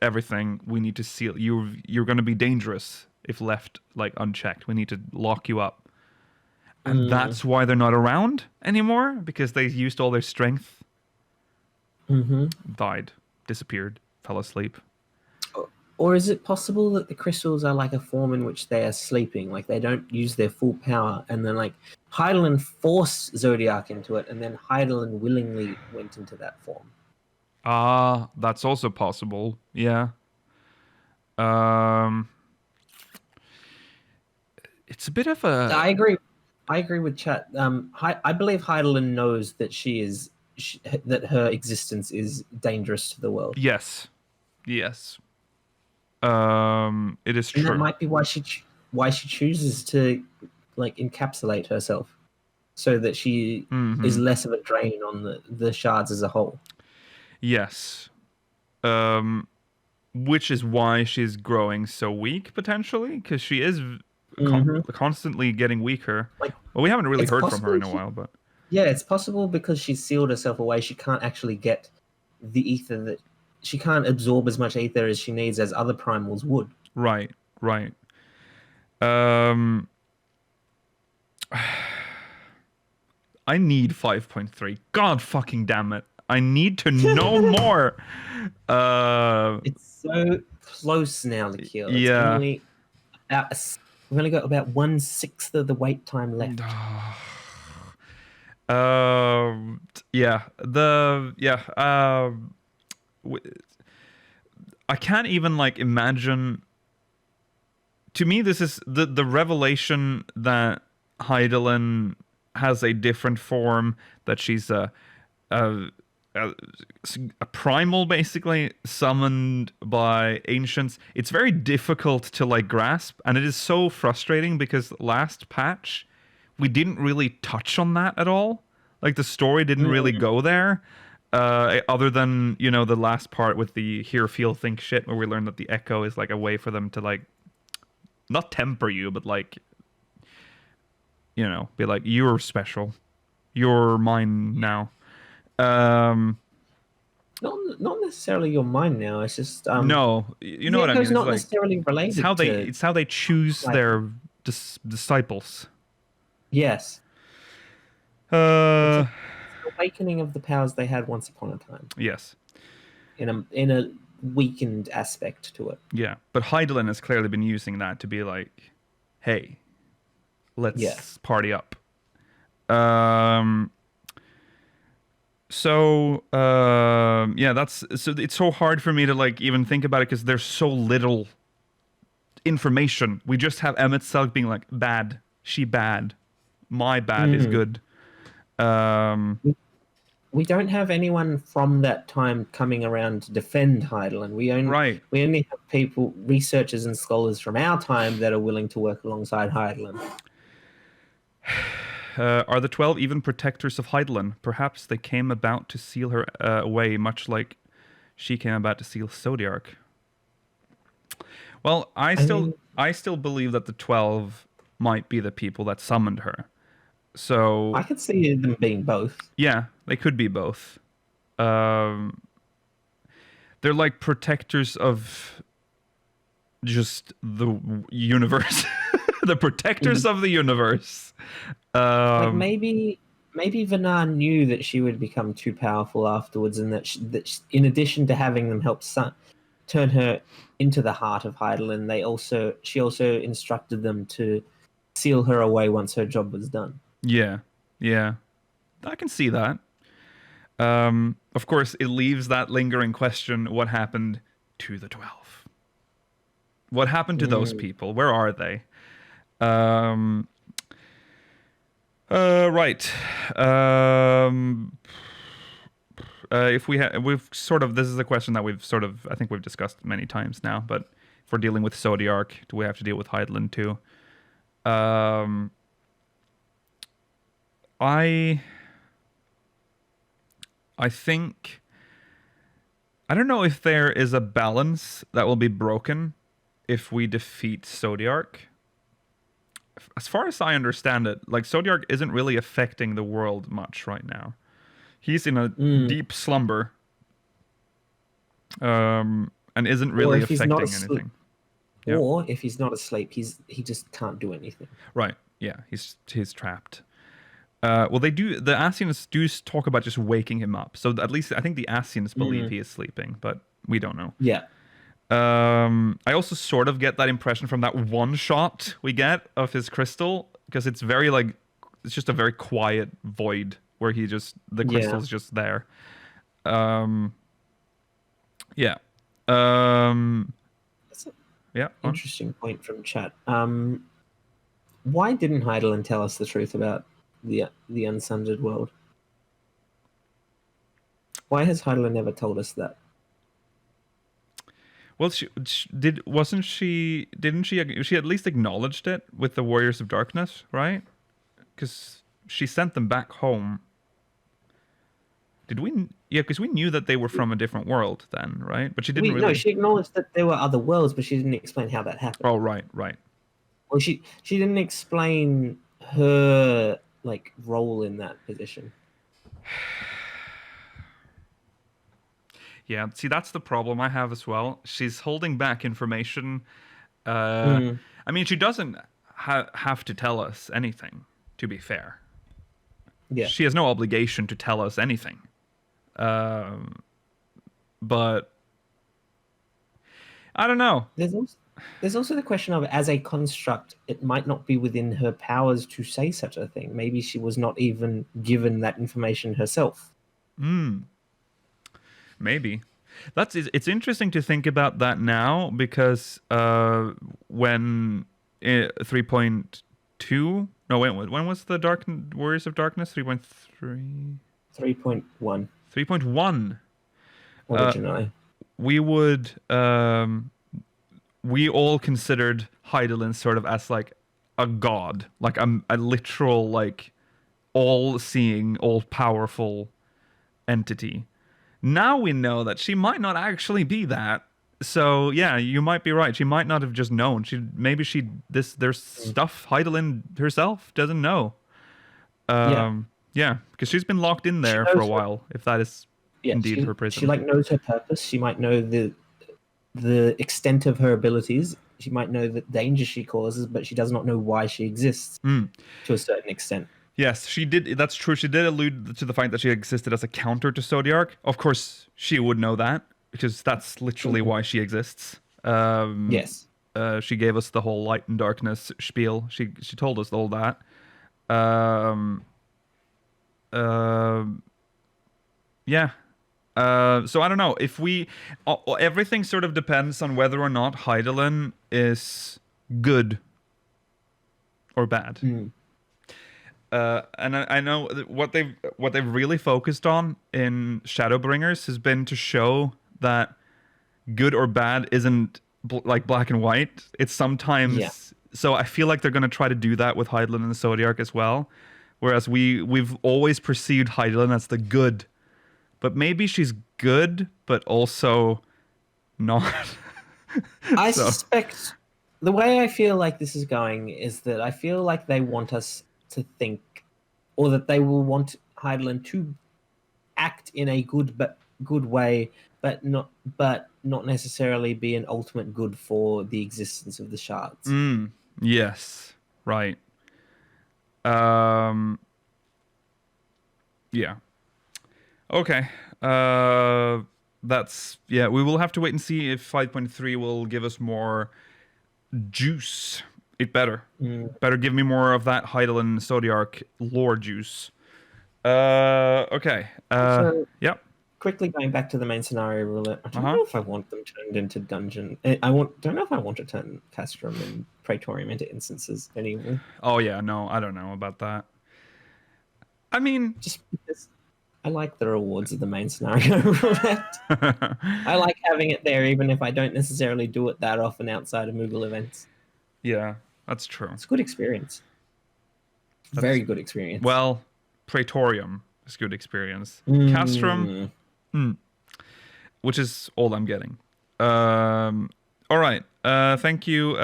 everything. We need to seal. You're going to be dangerous if left like unchecked. We need to lock you up. And that's why they're not around anymore, because they used all their strength. Died, disappeared, fell asleep. Or is it possible that the crystals are like a form in which they are sleeping, like they don't use their full power, and then like Heidelin forced Zodiac into it, and then Heidelin willingly went into that form? That's also possible. Yeah. It's a bit of a... I agree with chat. I believe Heidelin knows that that her existence is dangerous to the world. Yes. It is true. And that might be why she chooses to like encapsulate herself, so that she is less of a drain on the shards as a whole. Yes. Which is why she's growing so weak potentially, because she is constantly getting weaker. Well, we haven't really heard from her in a while, but yeah, it's possible because she sealed herself away. She can't actually get the ether that she can't absorb as much ether as she needs as other primals would. Right. I need 5.3. God fucking damn it. I need to know more. It's so close now, Lukile. Yeah. We've only got about 1/6 of the wait time left. I can't even like imagine. To me, this is the revelation that Heidelin has a different form, that she's a a, a, a primal basically summoned by ancients. It's very difficult to like grasp, and it is so frustrating because last patch we didn't really touch on that at all. Like the story didn't really go there. Other than, you know, the last part with the hear, feel, think shit, where we learned that the echo is like a way for them to like not temper you, but like, you know, be like, you're special, you're mine now. Not necessarily your mind now. It's just No, you know the what I mean. echo's It's not like necessarily related to. it's how they choose like, their disciples. yes, it's Uh, an awakening of the powers they had once upon a time. yes, In a weakened aspect to it. yeah, but Heidelin has clearly been using that to be like, hey, let's party up. Yeah, that's so. It's so hard for me to like even think about it because there's so little information. We just have Emmett Selk being like, bad, she bad, my bad is good. We don't have anyone from that time coming around to defend Heidelin. We only have people, researchers and scholars from our time that are willing to work alongside Heidelin. Are the 12 even protectors of Heidelin? Perhaps they came about to seal her away, much like she came about to seal Zodiark. Well, I still believe that the 12 might be the people that summoned her. So I could see them being both. Yeah, they could be both. They're like protectors of just the universe. The protectors of the universe. Like maybe Vanar knew that she would become too powerful afterwards, and that in addition to having them help turn her into the heart of Heidelin, she also instructed them to seal her away once her job was done. Yeah, I can see that. Of course, it leaves that lingering question: what happened to the 12? What happened to those people? Where are they? Right. If we've sort of, this is a question that we've sort of, I think we've discussed many times now, but if we're dealing with Zodiark, do we have to deal with Heidelin too? I think, I don't know if there is a balance that will be broken if we defeat Zodiark. As far as I understand it, like Zodiark isn't really affecting the world much right now. He's in a deep slumber, and isn't really affecting anything. Or if he's not asleep, he just can't do anything. Right. Yeah. He's trapped. Well, the Ascians do talk about just waking him up. So at least I think the Ascians believe he is sleeping, but we don't know. Yeah. I also sort of get that impression from that one shot we get of his crystal, because it's very like, it's just a very quiet void where the crystal's just there. Yeah. That's an interesting point from chat. Why didn't Heidelin tell us the truth about the unsundered world? Why has Heidelin never told us that? Well, she at least acknowledged it with the Warriors of Darkness, right? Because she sent them back home. Did we? Yeah, because we knew that they were from a different world then, right? But she didn't really. No, she acknowledged that there were other worlds, but she didn't explain how that happened. Oh, right. Well, she didn't explain her like role in that position. Yeah, see, that's the problem I have as well. She's holding back information. I mean, she doesn't have to tell us anything, to be fair. Yeah. She has no obligation to tell us anything. But I don't know. There's also the question of, as a construct, it might not be within her powers to say such a thing. Maybe she was not even given that information herself. Maybe. It's interesting to think about that now, because when 3.2, no, when was the Warriors of Darkness? 3.3? 3.1 3.1. originally. We would we all considered Heidelin sort of as like a god, like a literal, like, all-seeing, all-powerful entity. Now we know that she might not actually be that. So yeah, you might be right. She might not have just known. There's stuff Heidelin herself doesn't know. Yeah, because she's been locked in there for a while. If that is indeed her prison. She like knows her purpose. She might know the extent of her abilities. She might know the danger she causes, but she does not know why she exists to a certain extent. Yes, she did. That's true. She did allude to the fact that she existed as a counter to Zodiark. Of course, she would know that because that's literally why she exists. Yes. She gave us the whole light and darkness spiel. She told us all that. Yeah. So I don't know if we. Everything sort of depends on whether or not Heidelin is good or bad. And I know what they've really focused on in Shadowbringers has been to show that good or bad isn't like black and white. It's sometimes. Yeah. So I feel like they're going to try to do that with Heidelin and the Zodiark as well. Whereas we've always perceived Heidelin as the good, but maybe she's good, but also not. I suspect the way I feel like this is going is that I feel like they want us to think, or that they will want Heidelin to act in a good way, but not necessarily be an ultimate good for the existence of the shards. Yes, right. Yeah. Okay. That's we will have to wait and see if 5.3 will give us more juice. It better give me more of that Heidelin Zodiark lore juice. Okay. Yep. Quickly going back to the main scenario ruler, I don't know if I want them turned into dungeon. Don't know if I want to turn Castrum and Praetorium into instances anymore. Oh yeah, no, I don't know about that. I mean, just because I like the rewards of the main scenario roulette. I like having it there, even if I don't necessarily do it that often outside of Moogle events. Yeah, that's true. It's a good experience. Very good experience. Well, Praetorium is good experience. Castrum, which is all I'm getting. All right. Thank you,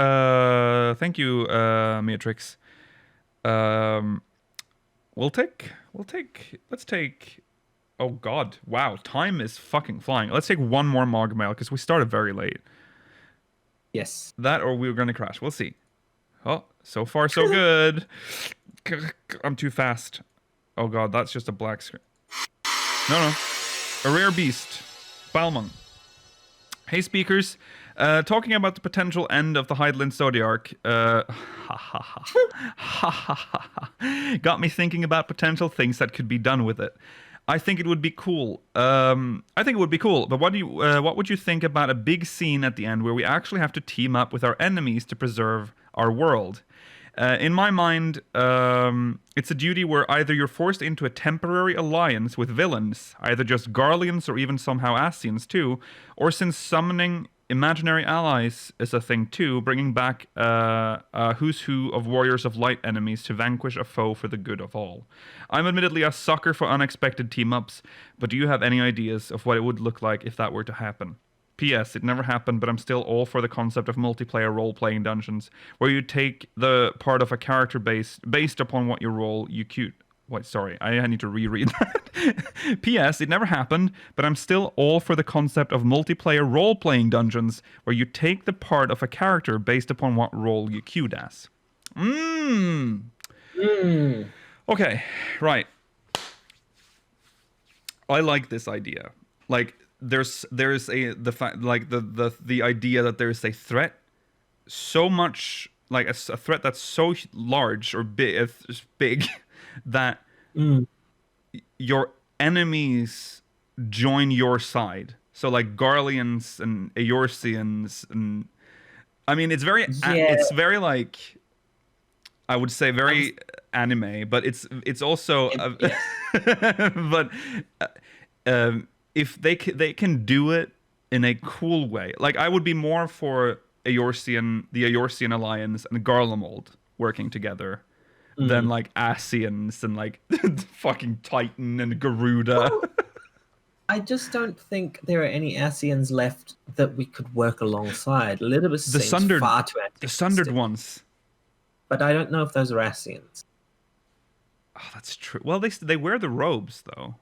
Matrix. Let's take. Oh God! Wow, time is fucking flying. Let's take one more MogMail because we started very late. Yes. That or we were gonna crash. We'll see. Oh, so far so good. I'm too fast. Oh God, that's just a black screen. No. A rare beast. Balmung. Hey speakers, talking about the potential end of the Heidelin Zodiark. Got me thinking about potential things that could be done with it. I think it would be cool. But what would you think about a big scene at the end where we actually have to team up with our enemies to preserve our world? In my mind, it's a duty where either you're forced into a temporary alliance with villains, either just Garleans or even somehow Ascians too, or since summoning imaginary allies is a thing too, bringing back a who's who of warriors of light enemies to vanquish a foe for the good of all. I'm admittedly a sucker for unexpected team-ups, but do you have any ideas of what it would look like if that were to happen? P.S. It never happened, but I'm still all for the concept of multiplayer role-playing dungeons, where you take the part of a character based upon what you roll, you cute. Wait, sorry, I need to reread that. P.S. It never happened, but I'm still all for the concept of multiplayer role-playing dungeons, where you take the part of a character based upon what role you queued as. Okay, right. I like this idea. Like, there's the idea that there's a threat so much, like a threat that's so large or big that your enemies join your side. So like Garleans and Eorzeans, and I mean it's very like, I would say very anime, but it's also but if they can do it in a cool way. Like, I would be more for the Eorzean Alliance and Garlemald working together than like Asians and like fucking Titan and Garuda. Well, I just don't think there are any Asians left that we could work alongside. Elizabeth The seems Sundered, far too the Sundered antagonistic, ones. but I don't know if those are Asians. Oh, that's true. Well, they wear the robes though.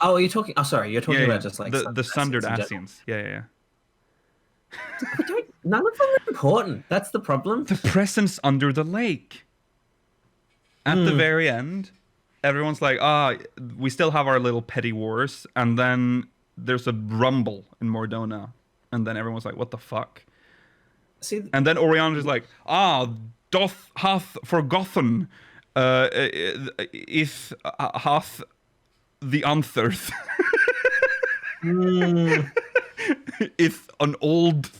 Oh, you're talking. Oh, sorry, you're talking Yeah, about just like the Sundered in general. Asians. Yeah. None of them are important. That's the problem. The presence under the lake. At the very end, everyone's like, we still have our little petty wars, and then there's a rumble in Mordona, and then everyone's like, what the fuck? See, And then Oriana is like, doth hath forgotten if hath the untherth. If an old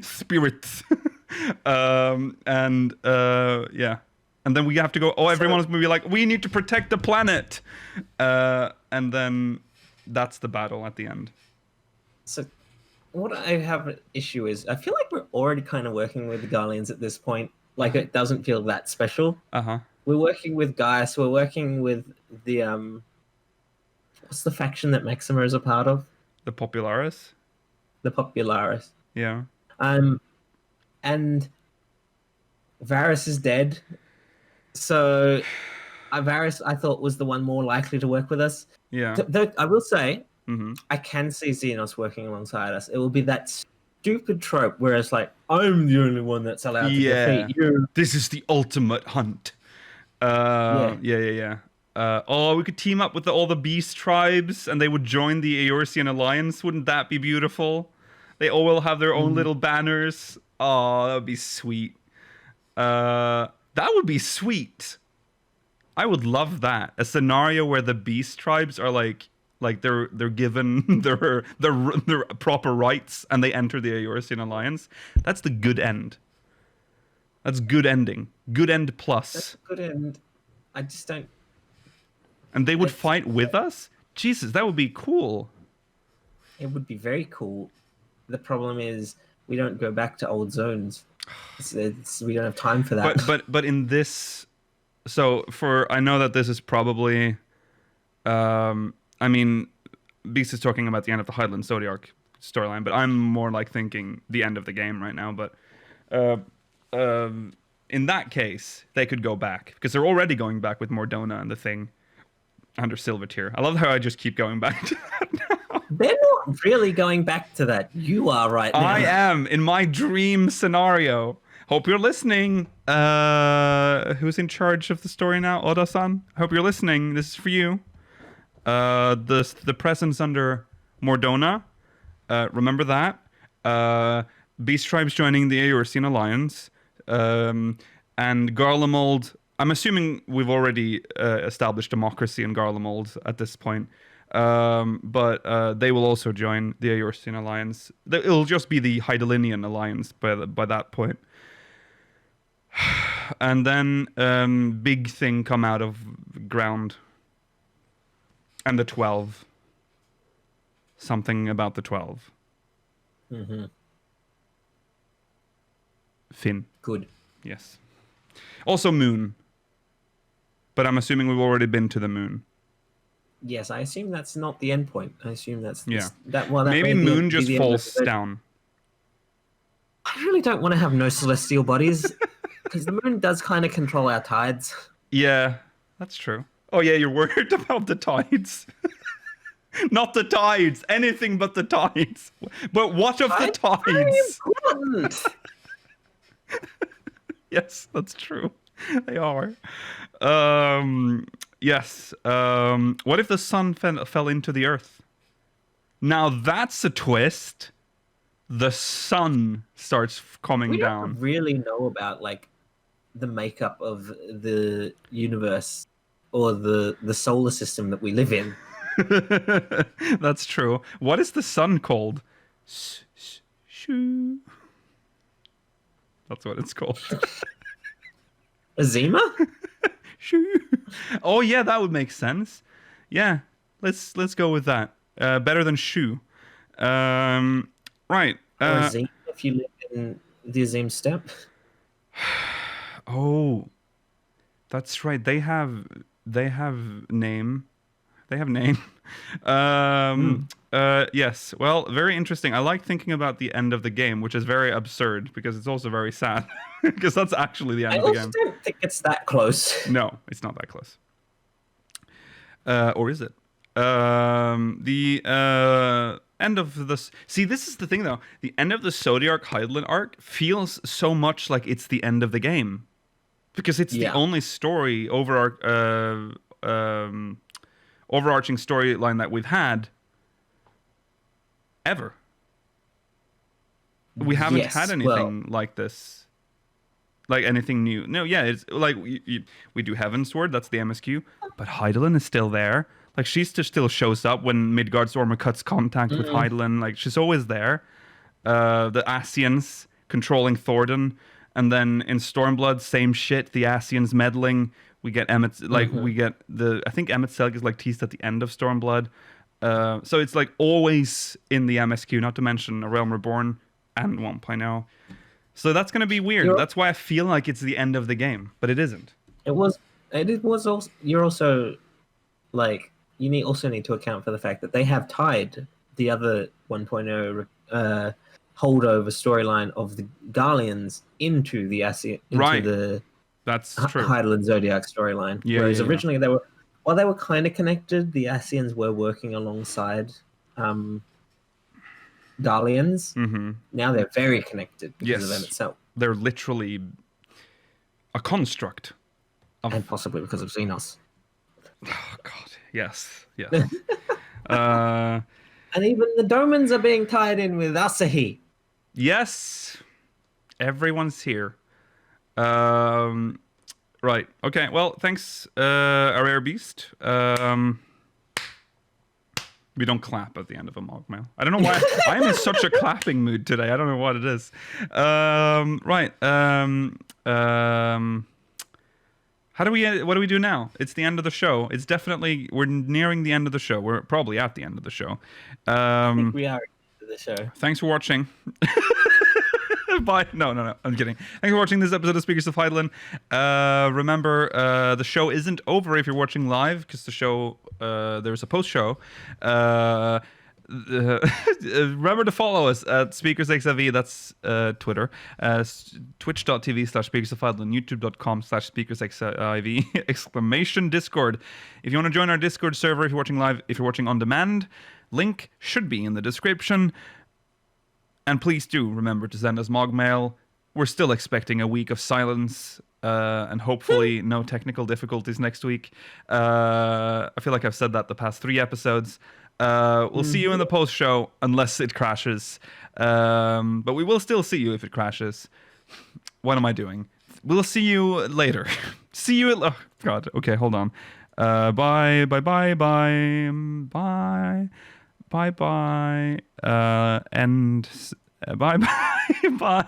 spirit. Yeah. And then we have to go, everyone's going to be like, we need to protect the planet. And then that's the battle at the end. So what I have an issue is, I feel like we're already kind of working with the Garleans at this point. Like, it doesn't feel that special. Uh-huh. We're working with Gaius. We're working with the what's the faction that Maxima is a part of? The Popularis? The Popularis. Yeah. And Varys is dead. So Varys, I thought, was the one more likely to work with us. Yeah. Though I will say, Mm-hmm. I can see Xenos working alongside us. It will be that stupid trope where it's like, I'm the only one that's allowed to defeat you. This is the ultimate hunt. Yeah. We could team up with all the beast tribes and they would join the Eorzean Alliance. Wouldn't that be beautiful? They all will have their own little banners. Oh, that would be sweet. That would be sweet. I would love that. A scenario where the beast tribes are like they're given their proper rights and they enter the Eorzean Alliance. That's the good end. That's good ending. Good end plus. That's good end. I just don't. And they would fight with us? Jesus, that would be cool. It would be very cool. The problem is we don't go back to old zones. We don't have time for that. But in this, I know that this is probably, I mean, Beast is talking about the end of the Highland Zodiac storyline, but I'm more like thinking the end of the game right now. But in that case, they could go back because they're already going back with Mordona and the Thing under Silvertear. I love how I just keep going back to that now. They're not really going back to that. You are right now. I am in my dream scenario. Hope you're listening. Who's in charge of the story now? Oda-san? Hope you're listening. This is for you. The presence under Mordona. Remember that. Beast tribes joining the Eorzean Alliance. And Garlemald. I'm assuming we've already established democracy in Garlemald at this point. But they will also join the Eorzean Alliance. It'll just be the Hydaelinian Alliance by that point. And then big thing come out of ground. And the 12. Something about the 12. Mm-hmm. Finn. Good. Yes. Also moon. But I'm assuming we've already been to the moon. Yes, I assume that's not the end point. I assume that's Yeah. that Maybe may moon be just the end of falls the- down. I really don't want to have no celestial bodies because the moon does kind of control our tides. Yeah, that's true. Oh yeah, you're worried about the tides. Not the tides, anything but the tides. But what of the Very tides? important. Yes, that's true. They are. Yes. What if the sun fell into the earth? Now that's a twist. The sun starts coming We down. don't really know about like the makeup of the universe or the solar system that we live in. That's true. What is the sun called? Shoo. That's what it's called. Azima? Shoo. Oh yeah, that would make sense. Yeah, let's go with that. Better than Shu. Right. Or Azim if you live in the Azim steppe. Oh, that's right. They have name. They have name. Yes. Well, very interesting. I like thinking about the end of the game, which is very absurd because it's also very sad because that's actually the end I of the also game. don't think it's that close. No, it's not that close. Or is it? The end of this. See, this is the thing though. The end of the Zodiac Hydaelyn arc feels so much like it's the end of the game because it's the only story overarching storyline that we've had ever. We haven't had anything like this. Like anything new. No, yeah, it's like we do Heavensward, that's the MSQ, but Hydaelyn is still there. Like she still shows up when Midgardsormr cuts contact with Hydaelyn. Like she's always there. The Ascians controlling Thordan, and then in Stormblood, same shit. The Ascians meddling. We get Emmett. Like we get I think Emmett Selg is like teased at the end of Stormblood. So it's like always in the MSQ. Not to mention A Realm Reborn and 1.0. So that's going to be weird. That's why I feel like it's the end of the game, but it isn't. It was also. You're also like you also need to account for the fact that they have tied the other 1.0 holdover storyline of the Garleans into the That's true. Hydaelyn Zodiac storyline. Yeah, Whereas originally they were kind of connected. The Ascians were working alongside Garleans. Mm-hmm. Now they're very connected because of them itself. They're literally a construct. And possibly because of Xenos. Oh, God. Yes. And even the Domans are being tied in with Asahi. Yes. Everyone's here. Right. Okay. Well, thanks, a rare beast. We don't clap at the end of a MogMail. I don't know why. I'm in such a clapping mood today. I don't know what it is. Right. What do we do now? It's the end of the show. It's definitely, we're nearing the end of the show. We're probably at the end of the show. I think we are at the end of the show. Thanks for watching. Bye. No. I'm kidding. Thanks for watching this episode of Speakers of Hydaelyn. Remember, the show isn't over if you're watching live, because the show, there's a post-show. Remember to follow us at SpeakersXIV. That's Twitter. Twitch.tv/SpeakersOfHydaelyn. YouTube.com/SpeakersXIV. ! Discord. If you want to join our Discord server, if you're watching live, if you're watching on demand, link should be in the description. And please do remember to send us MogMail. We're still expecting a week of silence and hopefully no technical difficulties next week. I feel like I've said that the past 3 episodes. We'll see you in the post-show unless it crashes. But we will still see you if it crashes. What am I doing? We'll see you later. See you at... Oh, God. Okay, hold on. Bye. And bye.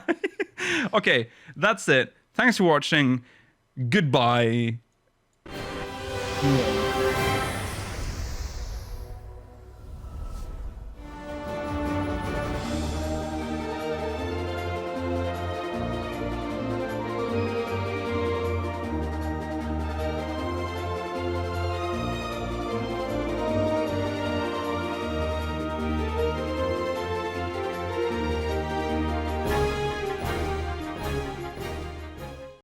Okay, that's it. Thanks for watching. Goodbye. Yeah.